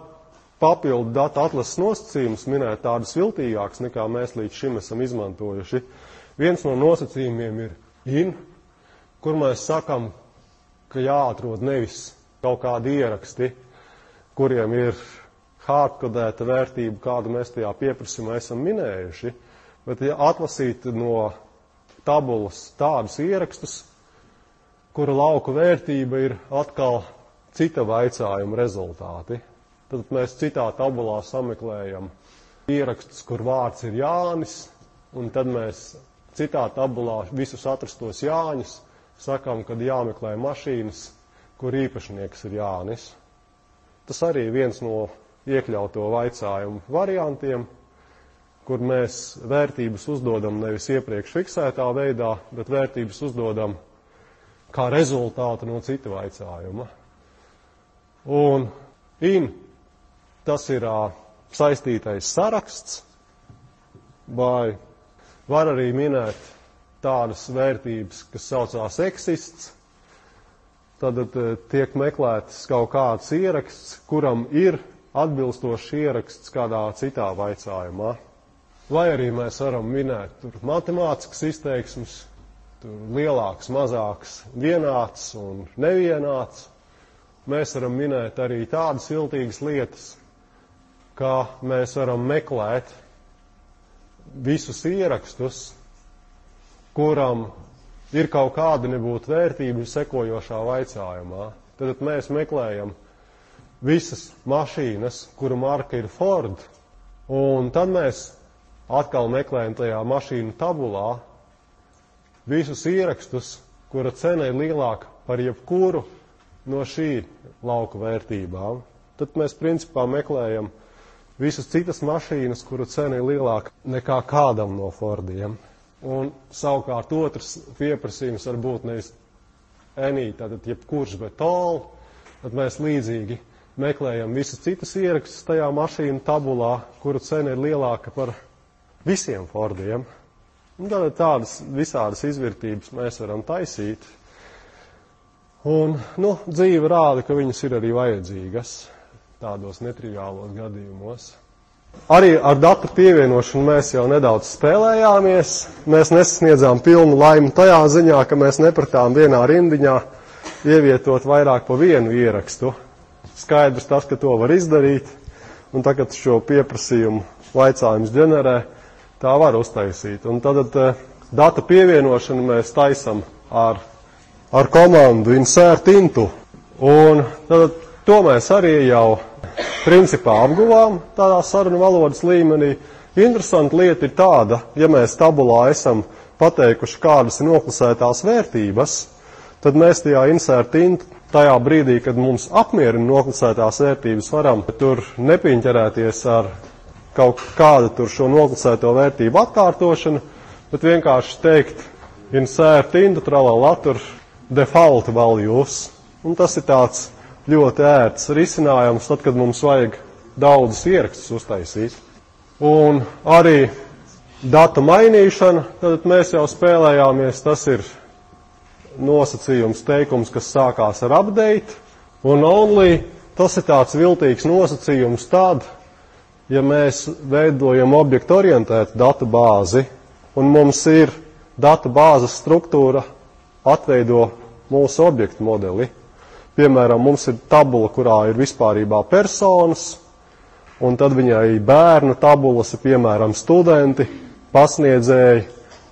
papildu datu atlases nosacījumus minēt tādus viltīgākus, nekā mēs līdz šim esam izmantojuši. Viens no nosacījumiem ir in, kur mēs sakam, ka jāatrod nevis kaut kādi ieraksti, kuriem ir hardkodēta vērtība, kādu mēs tajā pieprasījumā esam minējuši, bet atlasīt no tabulas tādus ierakstus, kura lauka vērtība ir atkal cita vaicājuma rezultāti. Tad mēs citā tabulā sameklējam ierakstus, kur vārds ir Jānis, un tad mēs citā tabulā visus atrastos Jāņus sakam, kad jāmeklē mašīnas, kur īpašnieks ir Jānis. Tas arī viens no iekļauto vaicājumu variantiem, kur mēs vērtības uzdodam nevis iepriekš fiksētā veidā, bet vērtības uzdodam kā rezultātu no cita vaicājuma. Un in, tas ir saistītais saraksts, vai var arī minēt tādas vērtības, kas saucās exists, tad tiek meklēts kaut kāds ieraksts, kuram ir atbilstošs ieraksts kādā citā vaicājumā. Vai arī mēs varam minēt tur matemātiskas izteiksmes, tur lielāks, mazāks, vienāds un nevienāds. Mēs varam minēt arī tādas viltīgas lietas, kā mēs varam meklēt visus ierakstus, kuram ir kaut kāda nebūtu vērtība sekojošā vaicājumā. Tad mēs meklējam visas mašīnas, kuru marka ir Ford, un tad mēs atkal meklējam tajā mašīnu tabulā visus ierakstus, kura cena ir lielāka par jebkuru no šī lauka vērtībām. Tad mēs principā meklējam visas citas mašīnas, kuru cena ir lielāka nekā kādam no Fordiem. Un savukārt otrs pieprasījums var būt nevis any, tātad jebkurš, bet all, tad mēs līdzīgi meklējam visas citas ierakstus tajā mašīnu tabulā, kuru cena ir lielāka par visiem Fordiem. Un tad tādas visādas izvirtības mēs varam taisīt. Un, dzīve rāda, ka viņas ir arī vajadzīgas tādos netriviālos gadījumos. Arī ar datu pievienošanu mēs jau nedaudz spēlējāmies. Mēs nesasniedzām pilnu laimi tajā ziņā, ka mēs nepratām vienā rindiņā ievietot vairāk pa vienu ierakstu. Skaidrs tas, ka to var izdarīt, un tagad šo pieprasījumu vaicājums ģenerē, tā var uztaisīt. Un tad data pievienošanu mēs taisam ar komandu insert into. Un tad to mēs arī jau principā apguvām tādā sarunu valodas līmenī. Interesanta lieta ir tāda, ja mēs tabulā esam pateikuši, kādas ir noklusētās vērtības, tad mēs tajā insert into tajā brīdī, kad mums apmierina noklusētās vērtības, varam tur nepiņķerēties ar kaut kādu tur šo noklusēto vērtību atkārtošanu, bet vienkārši teikt insert into tralala tur default values. Un tas ir tāds ļoti ērts risinājums, tad, kad mums vajag daudzus ierakstus uztaisīt. Un arī data mainīšana, tad mēs jau spēlējāmies, tas ir nosacījums teikums, kas sākās ar update, un only tas ir tāds viltīgs nosacījums tad, ja mēs veidojam objektu orientētu datu bāzi, un mums ir datu bāzes struktūra atveido mūsu objektu modeli. Piemēram, mums ir tabula, kurā ir vispārībā personas, un tad viņai bērnu tabulas ir, piemēram, studenti, pasniedzēji,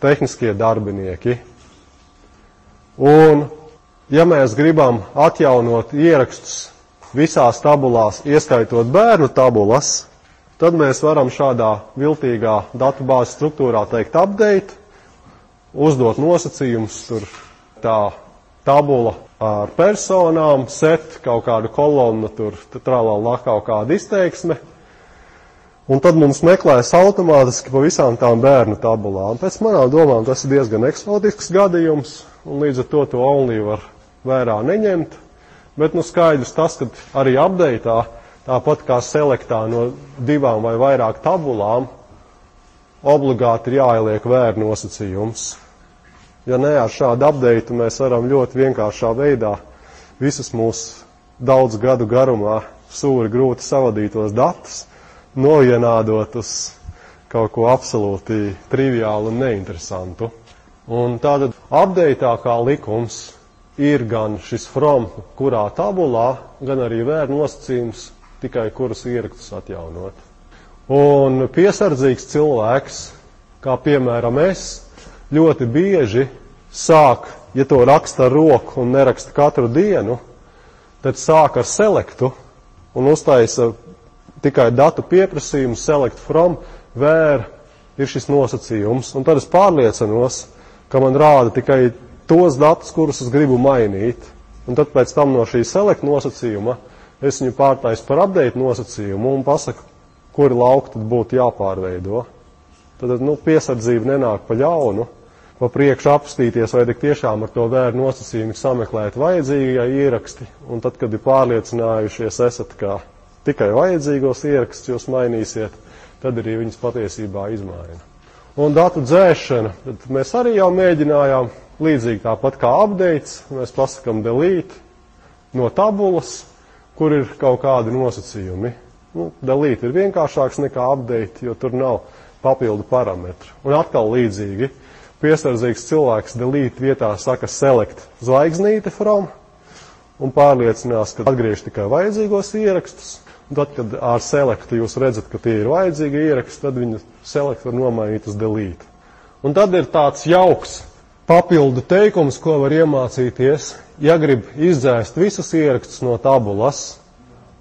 tehniskie darbinieki. Un, ja mēs gribam atjaunot ierakstus visās tabulās, ieskaitot bērnu tabulas, tad mēs varam šādā viltīgā datubāzes struktūrā teikt update, uzdot nosacījumus, tur tā tabula ar personām, set kaut kādu kolonnu, tur tralala kaut kāda izteiksme. Un tad mums meklēs automātiski pa visām tām bērnu tabulām. Pēc manām domām tas ir diezgan eksotisks gadījums, un līdz ar to only var vērā neņemt. Bet skaidrs tas, ka arī update'ā, tāpat kā selektā no 2 vai vairāk tabulām, obligāti ir jāieliek vēr nosacījums. Ja ne ar šādu update'u mēs varam ļoti vienkāršā veidā visus mūsu daudz gadu garumā sūri grūti savadītos datus novienādot uz kaut ko absolūti triviālu un neinteresantu. Un tātad update'ā kā likums ir gan šis from, kurā tabulā, gan arī vēr nosacījums, tikai kurus ierakstus atjaunot. Un piesardzīgs cilvēks, kā piemēram es, ļoti bieži sāk, ja to raksta ar roku un neraksta katru dienu, tad sāk ar selektu un uztaisa tikai datu pieprasījumu, select from, vēr ir šis nosacījums. Un tad es pārliecinos, ka man rāda tikai tos datus, kurus es gribu mainīt. Un tad pēc tam no šī select nosacījuma es viņu pārtaisu par update nosacījumu un pasaku, kuri lauki tad būtu jāpārveido. Tad piesardzība nenāk pa ļaunu, pa priekšu apstīties, vai tik tiešām ar to vēr nosacījumu ir sameklēt vajadzīgie ieraksti. Un tad, kad ir pārliecinājušies esat, ka tikai vajadzīgos ierakstus jūs mainīsiet, tad arī viņas patiesībā izmaina. Un datu dzēšana, tad mēs arī jau mēģinājām līdzīgi tāpat kā updates, mēs pasakam delete no tabulas, kur ir kaut kādi nosacījumi. Delete ir vienkāršāks nekā update, jo tur nav papildu parametru. Un atkal līdzīgi, piesardzīgs cilvēks delete vietā saka select zvaigznīte from un pārliecinās, ka atgriež tikai vajadzīgos ierakstus. Un tad, kad ar selectu jūs redzat, ka tie ir vajadzīgi ieraksti, tad viņu select var nomainīt uz delete. Un tad ir tāds jauks papildu teikums, ko var iemācīties. Ja grib izdzēst visus ierakstus no tabulas,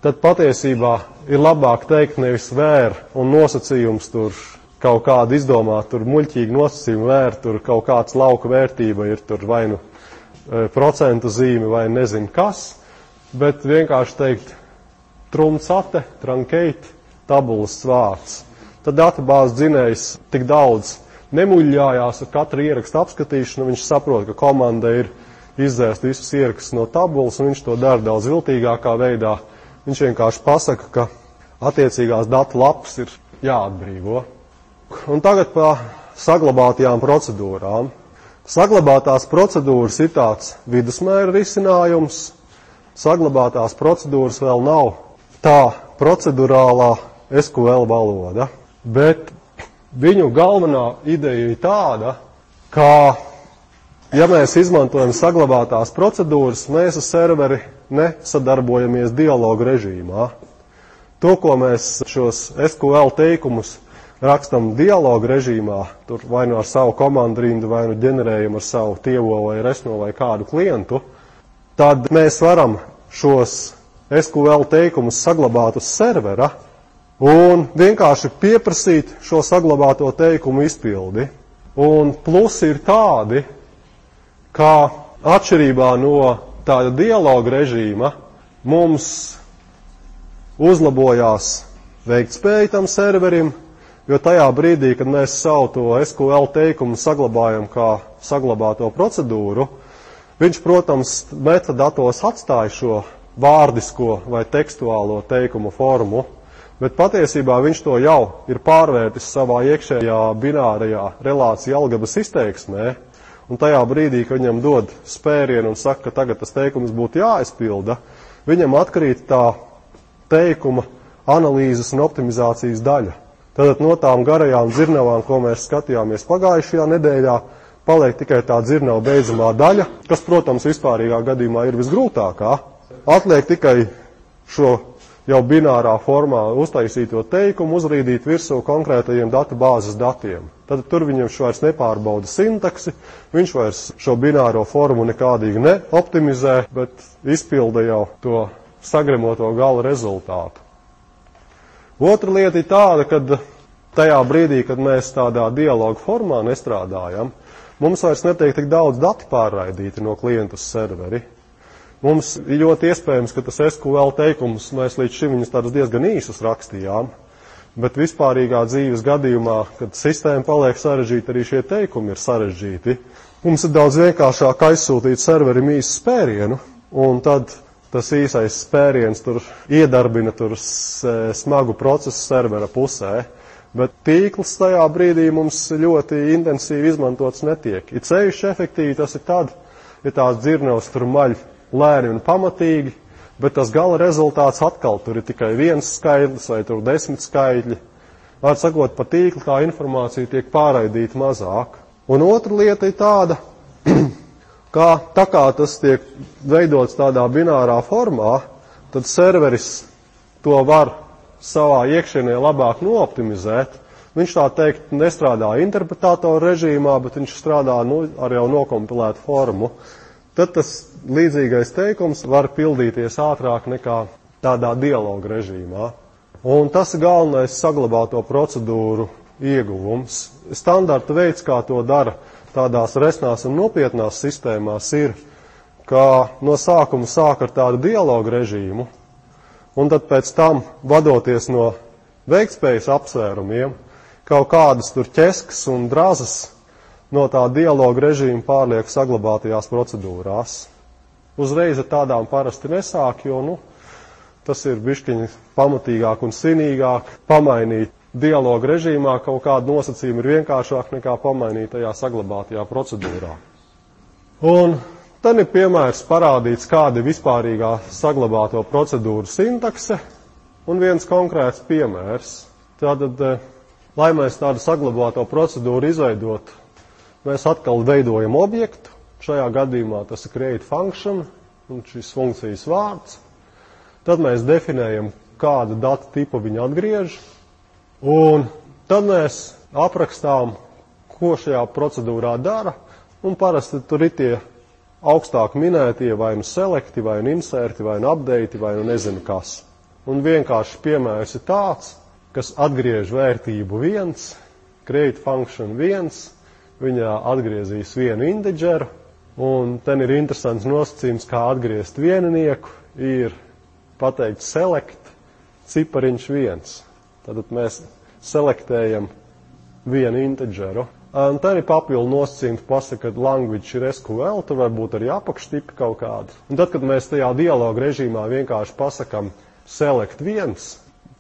tad patiesībā ir labāk teikt nevis vēr un nosacījums tur kaut kādu izdomāt, tur muļķīgi nosacījumu vēr, tur kaut kāds lauka vērtība ir tur vai nu procentu zīme vai nezinu kas, bet vienkārši teikt truncate, truncate, tabulas vārds. Tad databāzes dzinējs tik daudz nemuļļājās ar katru ierakstu apskatīšanu, viņš saprot, ka komanda ir izdzēst visus ierakstus no tabulas, un viņš to dara daudz viltīgākā veidā. Viņš vienkārši pasaka, ka attiecīgās datu lapas ir jāatbrīvo. Un tagad par saglabātajām procedūrām. Saglabātās procedūras ir tāds vidusmēra risinājums. Saglabātās procedūras vēl nav tā procedurālā SQL valoda, bet viņu galvenā ideja ir tāda, ka, ja mēs izmantojam saglabātās procedūras, mēs ar serveri nesadarbojamies dialogu režīmā. To, ko mēs šos SQL teikumus rakstam dialogu režīmā, tur vai nu ar savu komandu rindu, vai nu ģenerējam ar savu tievo vai resno vai kādu klientu, tad mēs varam šos SQL teikumus saglabāt uz servera un vienkārši pieprasīt šo saglabāto teikumu izpildi. Un plusi ir tādi, ka atšķirībā no tāda dialoga režīma mums uzlabojās veiktspēja tam serverim, jo tajā brīdī, kad mēs savu to SQL teikumu saglabājam kā saglabāto procedūru, viņš, protams, metadatos atstāja šo vārdisko vai tekstuālo teikumu formu, bet patiesībā viņš to jau ir pārvērtis savā iekšējā binārajā relācija algebras izteiksmē, un tajā brīdī, kad viņam dod spērienu un saka, ka tagad tas teikums būtu jāizpilda, viņam atkrīt tā teikuma analīzes un optimizācijas daļa. Tātad no tām garajām dzirnavām, ko mēs skatījāmies pagājušajā nedēļā, paliek tikai tā dzirnava beidzamā daļa, kas, protams, vispārīgā gadījumā ir visgrūtākā. Atliek tikai šo jau binārā formā uztaisīto teikumu uzrīdīt virsū konkrētajiem datubāzes datiem. Tad tur viņam vairs nepārbauda sintaksi, viņš vairs šo bināro formu nekādīgi neoptimizē, bet izpilda jau to sagremoto gala rezultātu. Otra lieta ir tāda, ka tajā brīdī, kad mēs tādā dialogu formā nestrādājam, mums vairs netiek tik daudz dati pārraidīti no klientu uz serveri. Mums ir ļoti iespējams, ka tas SQL teikums, mēs līdz šim viņus tādus diezgan īsus rakstījām, Bet vispārīgā dzīves gadījumā, kad sistēma paliek sarežģīta, arī šie teikumi ir sarežģīti. Mums ir daudz vienkāršāk aizsūtīt serverim īsu spērienu, un tad tas īsais spēriens tur iedarbina smagu procesu servera pusē. Bet tīkls tajā brīdī mums ļoti intensīvi izmantots netiek. Ir ceļš efektīvi, tas ir tad, ja tās dzirnavas tur maļ lēni un pamatīgi, bet tas gala rezultāts atkal tur ir tikai viens skaitlis vai tur 10 skaitļi. Var sakot, pa tīklu tā informācija tiek pārraidīta mazāk. Un otra lieta ir tāda, tā kā tas tiek veidots tādā binārā formā, tad serveris to var savā iekšienē labāk nooptimizēt. Viņš tā teikt nestrādā interpretātoru režīmā, bet viņš strādā ar jau nokompilētu formu. Tad tas līdzīgais teikums var pildīties ātrāk nekā tādā dialoga režīmā. Un tas ir galvenais saglabāto procedūru ieguvums. Standarta veids, kā to dara tādās resnās un nopietnās sistēmās, ir, ka no sākuma sāk ar tādu dialogu režīmu, un tad pēc tam, vadoties no veiktspējas apsvērumiem, kaut kādas tur ķeskas un drazas no tā dialoga režīma pārliek saglabātajās procedūrās. Uzreiz ar tādām parasti nesāk, jo, tas ir bišķiņi pamatīgāk un sinīgāk. Pamainīt dialoga režīmā kaut kādu nosacījumu ir vienkāršāk nekā pamainīt tajā saglabātajā procedūrā. Un tad ir piemērs parādīts, kāda ir vispārīgā saglabāto procedūru sintakse, un viens konkrēts piemērs. Tātad, lai mēs tādu saglabāto procedūru izveidot, mēs atkal veidojam objektu. Šajā gadījumā tas ir create function, un šis funkcijas vārds. Tad mēs definējam, kādu datu tipu viņa atgriež, un tad mēs aprakstām, ko šajā procedūrā dara, un parasti tur ir tie augstāk minētie vai nu selecti, vai nu inserti, vai nu update, vai nu nezinu kas. Un vienkārši piemērs ir tāds, kas atgriež vērtību 1, create function 1, viņā atgriezīs vienu integeru, un ten ir interesants nosacījums, kā atgriezt vieninieku, ir pateikt select cipariņš 1. Tātad mēs selektējam vienu integeru. Un ten ir papildu nosacījums, pasaka, ka language ir SQL, tur var būt arī apakštipi kaut kādi. Un tad, kad mēs tajā dialoga režīmā vienkārši pasakam select 1,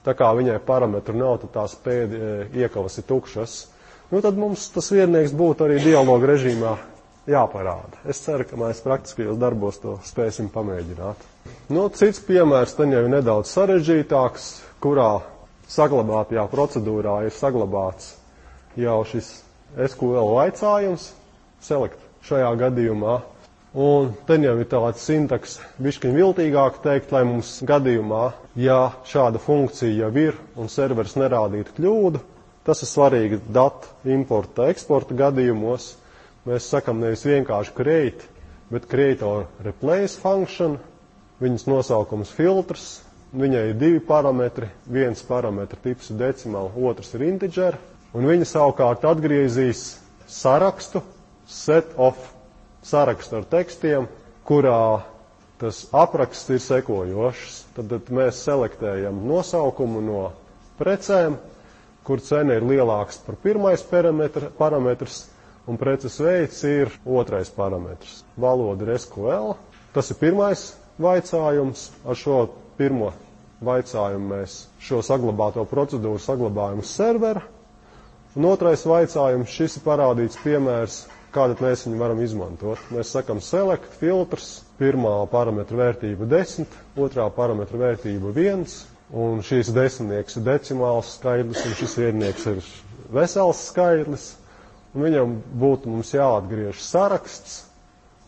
tā kā viņai parametru nav, tad tās iekavas ir tukšas, tad mums tas viennieks būtu arī dialoga režīmā jāparāda. Es ceru, ka mēs praktiskajos darbos to spēsim pamēģināt. Cits piemērs, ten jau ir nedaudz sarežģītāks, kurā saglabātajā procedūrā ir saglabāts jau šis SQL vaicājums, select šajā gadījumā, un ten jau ir tāds sintaks bišķiņ viltīgāk teikt, lai mums gadījumā, ja šāda funkcija jau ir un serveris nerādītu kļūdu, tas ir svarīgi datu importa, eksporta gadījumos. Mēs sakam nevis vienkārši create, bet create or replace function, viņas nosaukums filtrs, viņai ir 2 parametri, viens parametra tips ir decimal, otrs ir integer, un viņa savukārt atgriezīs sarakstu, set of sarakstu ar tekstiem, kurā tas apraksts ir sekojošs. Tad mēs selektējam nosaukumu no precēm, kur cena ir lielāks par pirmais parametrs, un preces veids ir otrais parametrs. Valoda ir SQL. Tas ir pirmais vaicājums. Ar šo pirmo vaicājumu mēs šo saglabāto procedūru saglabājam uz servera. Un otrais vaicājums, šis ir parādīts piemērs, kāda mēs viņu varam izmantot. Mēs sakam select filtrs, pirmā parametra vērtība 10, otrā parametra vērtība 1, un šīs desmitnieks ir decimāls skaidrs, un šis viennieks ir vesels skaidrs. Un viņam būtu mums jāatgriež saraksts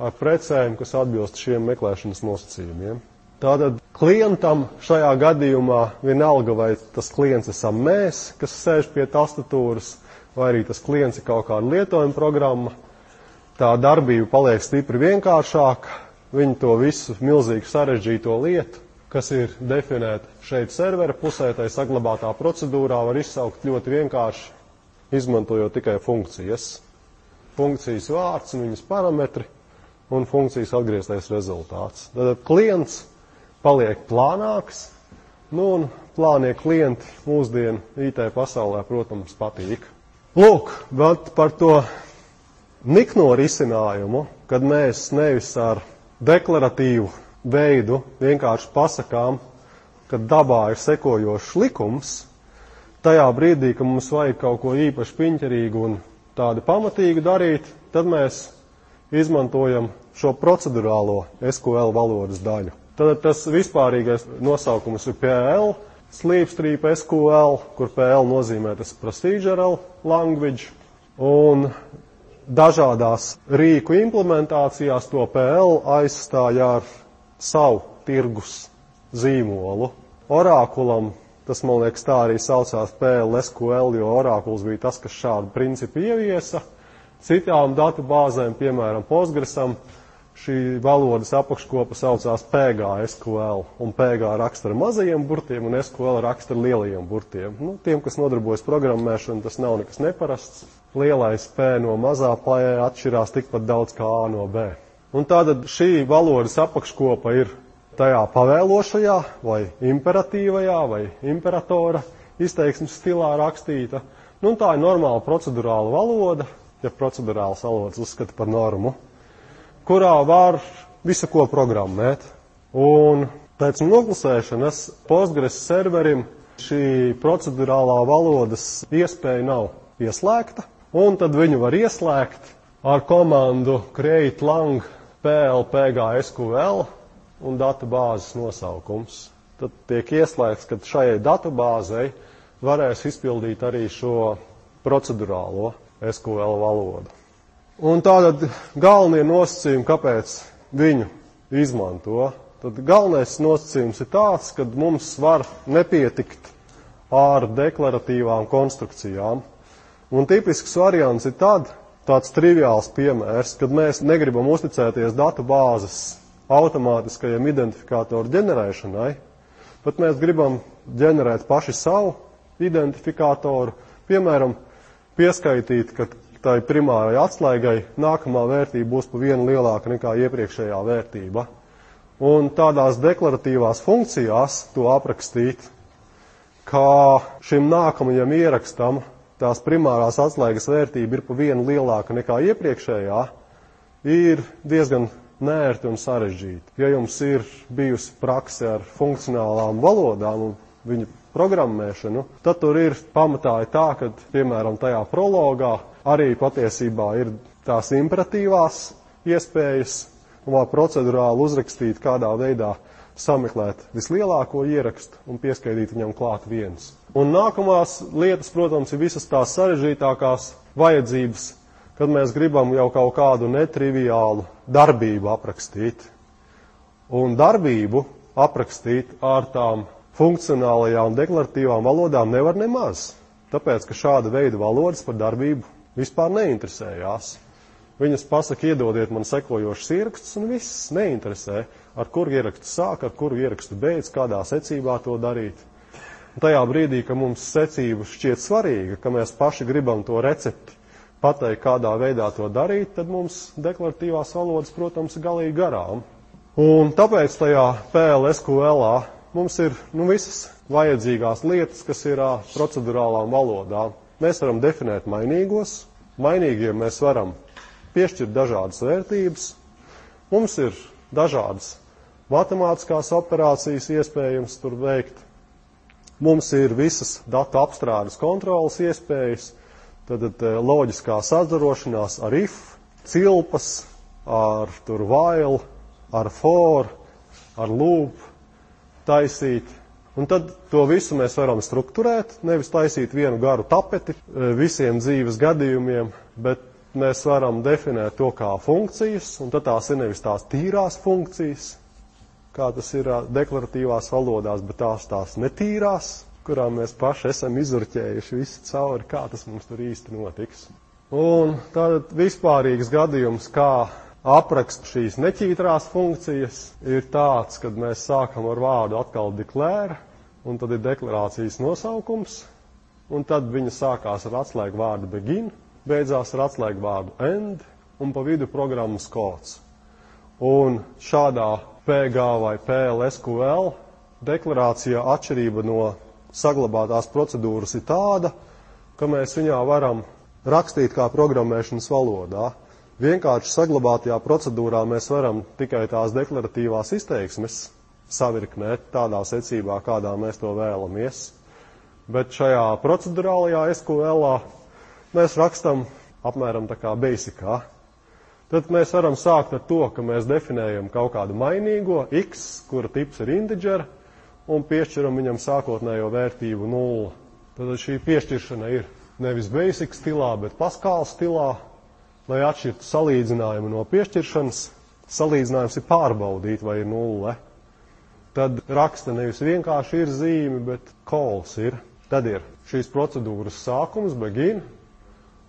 ar precēm, kas atbilst šiem meklēšanas nosacījumiem. Tātad klientam šajā gadījumā vienalga, vai tas klients esam mēs, kas sēž pie tastatūras, vai arī tas klients ir kaut kāda lietojuma programma, tā darbība paliek stipri vienkāršāka, viņi to visu milzīgi sarežģīto lietu, kas ir definēta šeit servera pusē, tai saglabātā procedūrā var izsaukt ļoti vienkārši, izmantojot tikai funkcijas. Funkcijas vārds un viņas parametri un funkcijas atgrieztais rezultāts. Tad klients paliek plānāks, Nu, un plānie klienti mūsdienu IT pasaulē, protams, patīk. Lūk, bet par to nikno risinājumu, kad mēs nevis ar deklaratīvu veidu vienkārši pasakām, ka dabā ir sekojošs likums, tajā brīdī, ka mums vajag kaut ko īpaši piņķerīgu un tādu pamatīgu darīt, tad mēs izmantojam šo procedurālo SQL valodas daļu. Tad tas vispārīgais nosaukums ir PL, Sleepstream SQL, kur PL nozīmē tas procedural language, un dažādās rīku implementācijās to PL aizstāja ar savu tirgus zīmolu. Orakulam tas, man liekas, tā arī saucās PL SQL, jo Orakuls bija tas, kas šādu principu ieviesa. Citām datubāzēm, piemēram, Postgresam, šī valodas apakškopa saucās PGSQL, un PG raksta ar mazajiem burtiem, un SQL raksta ar lielajiem burtiem. Nu, tiem, kas nodarbojas programmēšanu, tas nav nekas neparasts. Lielais P no mazā P atšķirās tikpat daudz kā A no B. Un tātad šī valodas apakškopa ir tajā pavēlošajā, vai imperatīvajā, vai imperatora izteiksmes stilā rakstīta. Nu, tā ir normāla procedurāla valoda, ja procedurāls valodas uzskata par normu, kurā var visu ko programmēt. Un pēc noklusēšanas Postgres serverim šī procedurālā valodas iespēja nav ieslēgta, un tad viņu var ieslēgt ar komandu create lang PLPGSQL un datubāzes nosaukums. Tad tiek ieslēgts, ka šajai datubāzei varēs izpildīt arī šo procedurālo SQL valodu. Un tātad galvenie nosacījumi, kāpēc viņu izmanto, tad galvenais nosacījums ir tāds, ka mums var nepietikt ar deklaratīvām konstrukcijām. Un tipisks variants ir tāds triviāls piemērs, kad mēs negribam uzticēties datubāzes automātiskajam identifikātoru ģenerēšanai, bet mēs gribam ģenerēt paši savu identifikātoru, piemēram, pieskaitīt, ka tai primārai atslēgai nākamā vērtība būs pa vienu lielāka nekā iepriekšējā vērtība. Un tādās deklaratīvās funkcijās to aprakstīt, kā šim nākamajam ierakstam tās primārās atslēgas vērtība ir pa vienu lielāka nekā iepriekšējā, ir diezgan nērti un sarežģīti. Ja jums ir bijusi prakse ar funkcionālām valodām un viņu programmēšanu, tad tur ir pamatā tā, ka, piemēram, tajā prologā arī patiesībā ir tās imperatīvās iespējas, un var procedurāli uzrakstīt, kādā veidā sameklēt vislielāko ierakstu un pieskaitīt viņam klāt viens. Un nākamās lietas, protams, ir visas tās sarežģītākās vajadzības, kad mēs gribam jau kaut kādu netriviālu darbību aprakstīt. Un darbību aprakstīt ar tām funkcionālajām deklaratīvām valodām nevar nemaz, tāpēc, ka šāda veida valodas par darbību vispār neinteresējās. Viņas pasaka, iedodiet man sekojošus ierakstus, un viss neinteresē, ar kuru ierakstu sāk, ar kuru ierakstu beidz, kādā secībā to darīt. Un tajā brīdī, ka mums secība šķiet svarīga, ka mēs paši gribam to recepti pateikt, kādā veidā to darīt, tad mums deklaratīvās valodas, protams, ir galīgi garām. Un tāpēc tajā PLSQL-ā mums ir visas vajadzīgās lietas, kas ir procedurālām valodām. Mēs varam definēt mainīgos, mainīgiem mēs varam piešķirt dažādas vērtības, mums ir dažādas matemātiskās operācijas iespējams tur veikt, mums ir visas datu apstrādes kontrolas iespējas, tad loģiskā sazarošanās ar if, cilpas, ar tur while, ar for, ar loop, taisīt. Un tad to visu mēs varam strukturēt, nevis taisīt vienu garu tapeti visiem dzīves gadījumiem, bet mēs varam definēt to kā funkcijas, un tad tās ir nevis tās tīrās funkcijas, kā tas ir deklaratīvās valodās, bet tās netīrās, kurām mēs paši esam izurķējuši visu cauri, kā tas mums tur īsti notiks. Un tātad vispārīgs gadījums, kā aprakst šīs neķītrās funkcijas, ir tāds, kad mēs sākam ar vārdu atkal declare, un tad ir deklarācijas nosaukums, un tad viņa sākās ar atslēgu vārdu begin, beidzās ar atslēgu vārdu end, un pa vidu programmas kods. Un šādā PG vai PLSQL deklarācijā atšķirība no saglabātās procedūras ir tāda, ka mēs viņā varam rakstīt kā programmēšanas valodā. Vienkārši saglabātajā procedūrā mēs varam tikai tās deklaratīvās izteiksmes savirknēt tādā secībā, kādā mēs to vēlamies. Bet šajā procedurālajā SQL-ā mēs rakstam apmēram tā kā basicā. Tad mēs varam sākt ar to, ka mēs definējam kaut kādu mainīgo x, kura tips ir integer, un piešķiram viņam sākotnējo vērtību 0. Tad šī piešķiršana ir nevis basic stilā, bet Pascal stilā, lai atšķirtu salīdzinājumu no piešķiršanas. Salīdzinājums ir pārbaudīt, vai ir 0. Tad raksta nevis vienkārši ir zīme, bet calls ir. Tad ir šīs procedūras sākums, begin,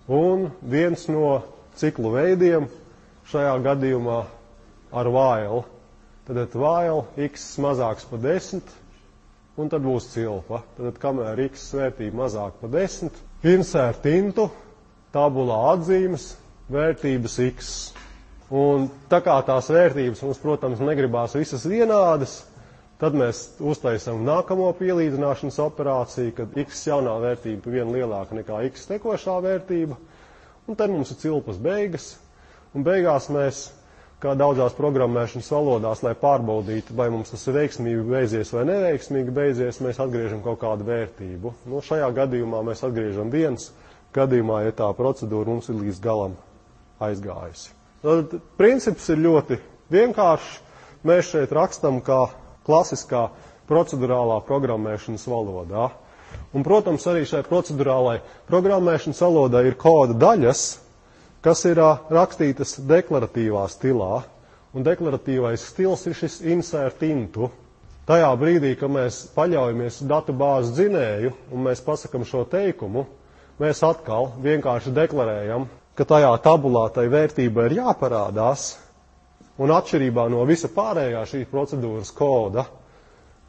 un viens no ciklu veidiem šajā gadījumā ar while. Tad while x mazāks par 10, un tad būs cilpa. Tad kamēr x vērtība mazāk par 10, insert into, tabulā atzīmes, vērtības x. Un tā kā tās vērtības mums, protams, negribās visas vienādas, tad mēs uztaisam nākamo pielīdzināšanas operāciju, kad x jaunā vērtība vien lielāka nekā x tekošā vērtība, un tad mums ir cilpas beigas, un beigās mēs, kā daudzās programmēšanas valodās, lai pārbaudītu, vai mums tas ir veiksmīgi beidzies vai neveiksmīgi beidzies, mēs atgriežam kaut kādu vērtību. Šajā gadījumā mēs atgriežam 1, gadījumā, ja tā procedūra mums ir līdz galam aizgājusi. Tad princips ir ļoti vienkāršs. Mēs šeit rakstam kā klasiskā procedurālā programmēšanas valodā. Un, protams, arī šai procedurālai programmēšanas valodai ir koda daļas, kas ir rakstītas deklaratīvā stilā. Un deklaratīvais stils ir šis insert into. Tajā brīdī, kad mēs paļaujamies datu bāzes dzinēju un mēs pasakam šo teikumu, mēs atkal vienkārši deklarējam, ka tajā tabulā tai vērtība ir jāparādās, un atšķirībā no visa pārējā šī procedūras koda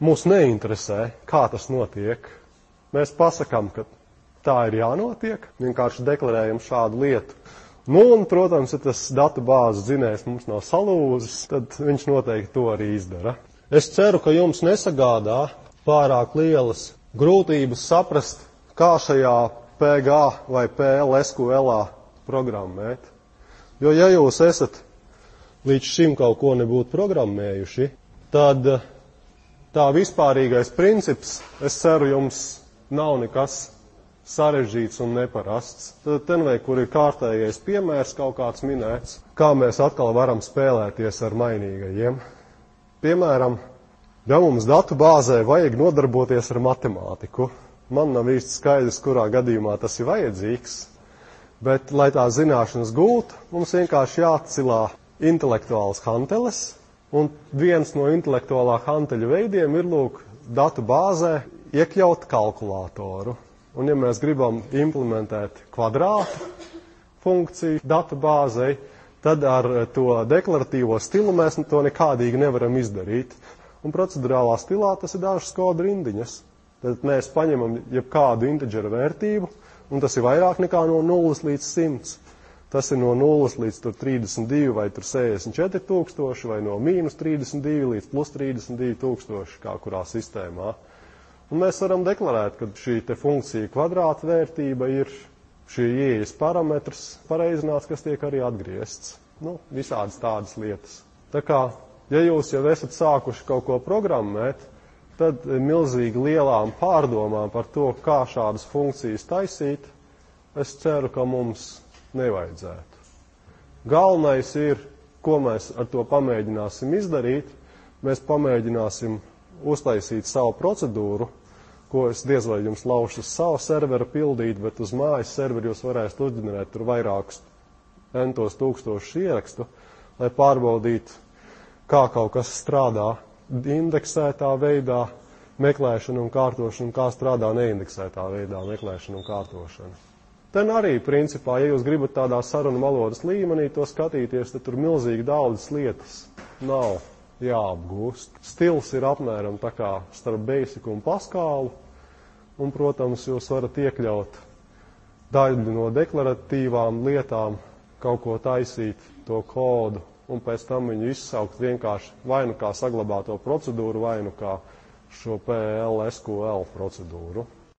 mūs neinteresē, kā tas notiek. Mēs pasakam, ka tā ir jānotiek, vienkārši deklarējam šādu lietu. Un, protams, ja tas datu bāzes dzinējs mums nav salūzis, tad viņš noteikti to arī izdara. Es ceru, ka jums nesagādā pārāk lielas grūtības saprast, kā šajā PG vai PL SQL-ā programmēt. Jo, ja jūs esat līdz šim kaut ko nebūtu programmējuši, tad tā vispārīgais princips, es ceru, jums nav nekas sarežģīts un neparasts. Tad tenvei, kur ir kārtējais piemērs kaut kāds minēts, kā mēs atkal varam spēlēties ar mainīgajiem. Piemēram, ja mums datu bāzē vajag nodarboties ar matemātiku, man nav īsti skaidrs, kurā gadījumā tas ir vajadzīgs, bet, lai tā zināšanas gūtu, mums vienkārši jāatcilā intelektuāls hanteles, un viens no intelektuālā hanteļa veidiem ir, lūk, datu bāzē iekļaut kalkulātoru. Un, ja mēs gribam implementēt kvadrātu funkciju datu bāzei, tad ar to deklaratīvo stilu mēs to nekādīgi nevaram izdarīt. Un procedurālā stilā tas ir dažas kodu rindiņas. Tad mēs paņemam jebkādu integeru vērtību, un tas ir vairāk nekā no 0 līdz 100. Tas ir no 0 līdz 32 vai 64 tūkstoši, vai no mīnus 32 līdz plus 32 tūkstoši, kā kurā sistēmā. Un mēs varam deklarēt, ka šī te funkcija kvadrāta vērtība ir šī ieejas parametrs pareizināts, kas tiek arī atgriezts. Visādas tādas lietas. Tā kā, ja jūs jau esat sākuši kaut ko programmēt, tad milzīgi lielām pārdomām par to, kā šādas funkcijas taisīt, es ceru, ka mums nevajadzētu. Galvenais ir, ko mēs ar to pamēģināsim izdarīt. Mēs pamēģināsim uztaisīt savu procedūru, ko es diez vai jums laušu uz savu serveru pildīt, bet uz mājas serveru jūs varēsiet uzģenerēt tur vairākus entos tūkstošus ierakstu, lai pārbaudītu, kā kaut kas strādā indeksētā veidā meklēšana un kārtošana, kā strādā neindeksētā veidā meklēšana un kārtošana. Ten arī, principā, ja jūs gribat tādā sarunu valodas līmenī to skatīties, tad tur milzīgi daudzas lietas nav jāapgūst. Stils ir apmēram tā kā starp Basic un Pascalu, un, protams, jūs varat iekļaut daļu no deklaratīvām lietām, kaut ko taisīt, to kodu, un pēc tam viņu izsaukt vienkārši vai nu kā saglabāto procedūru, vai nu kā šo PL SQL procedūru.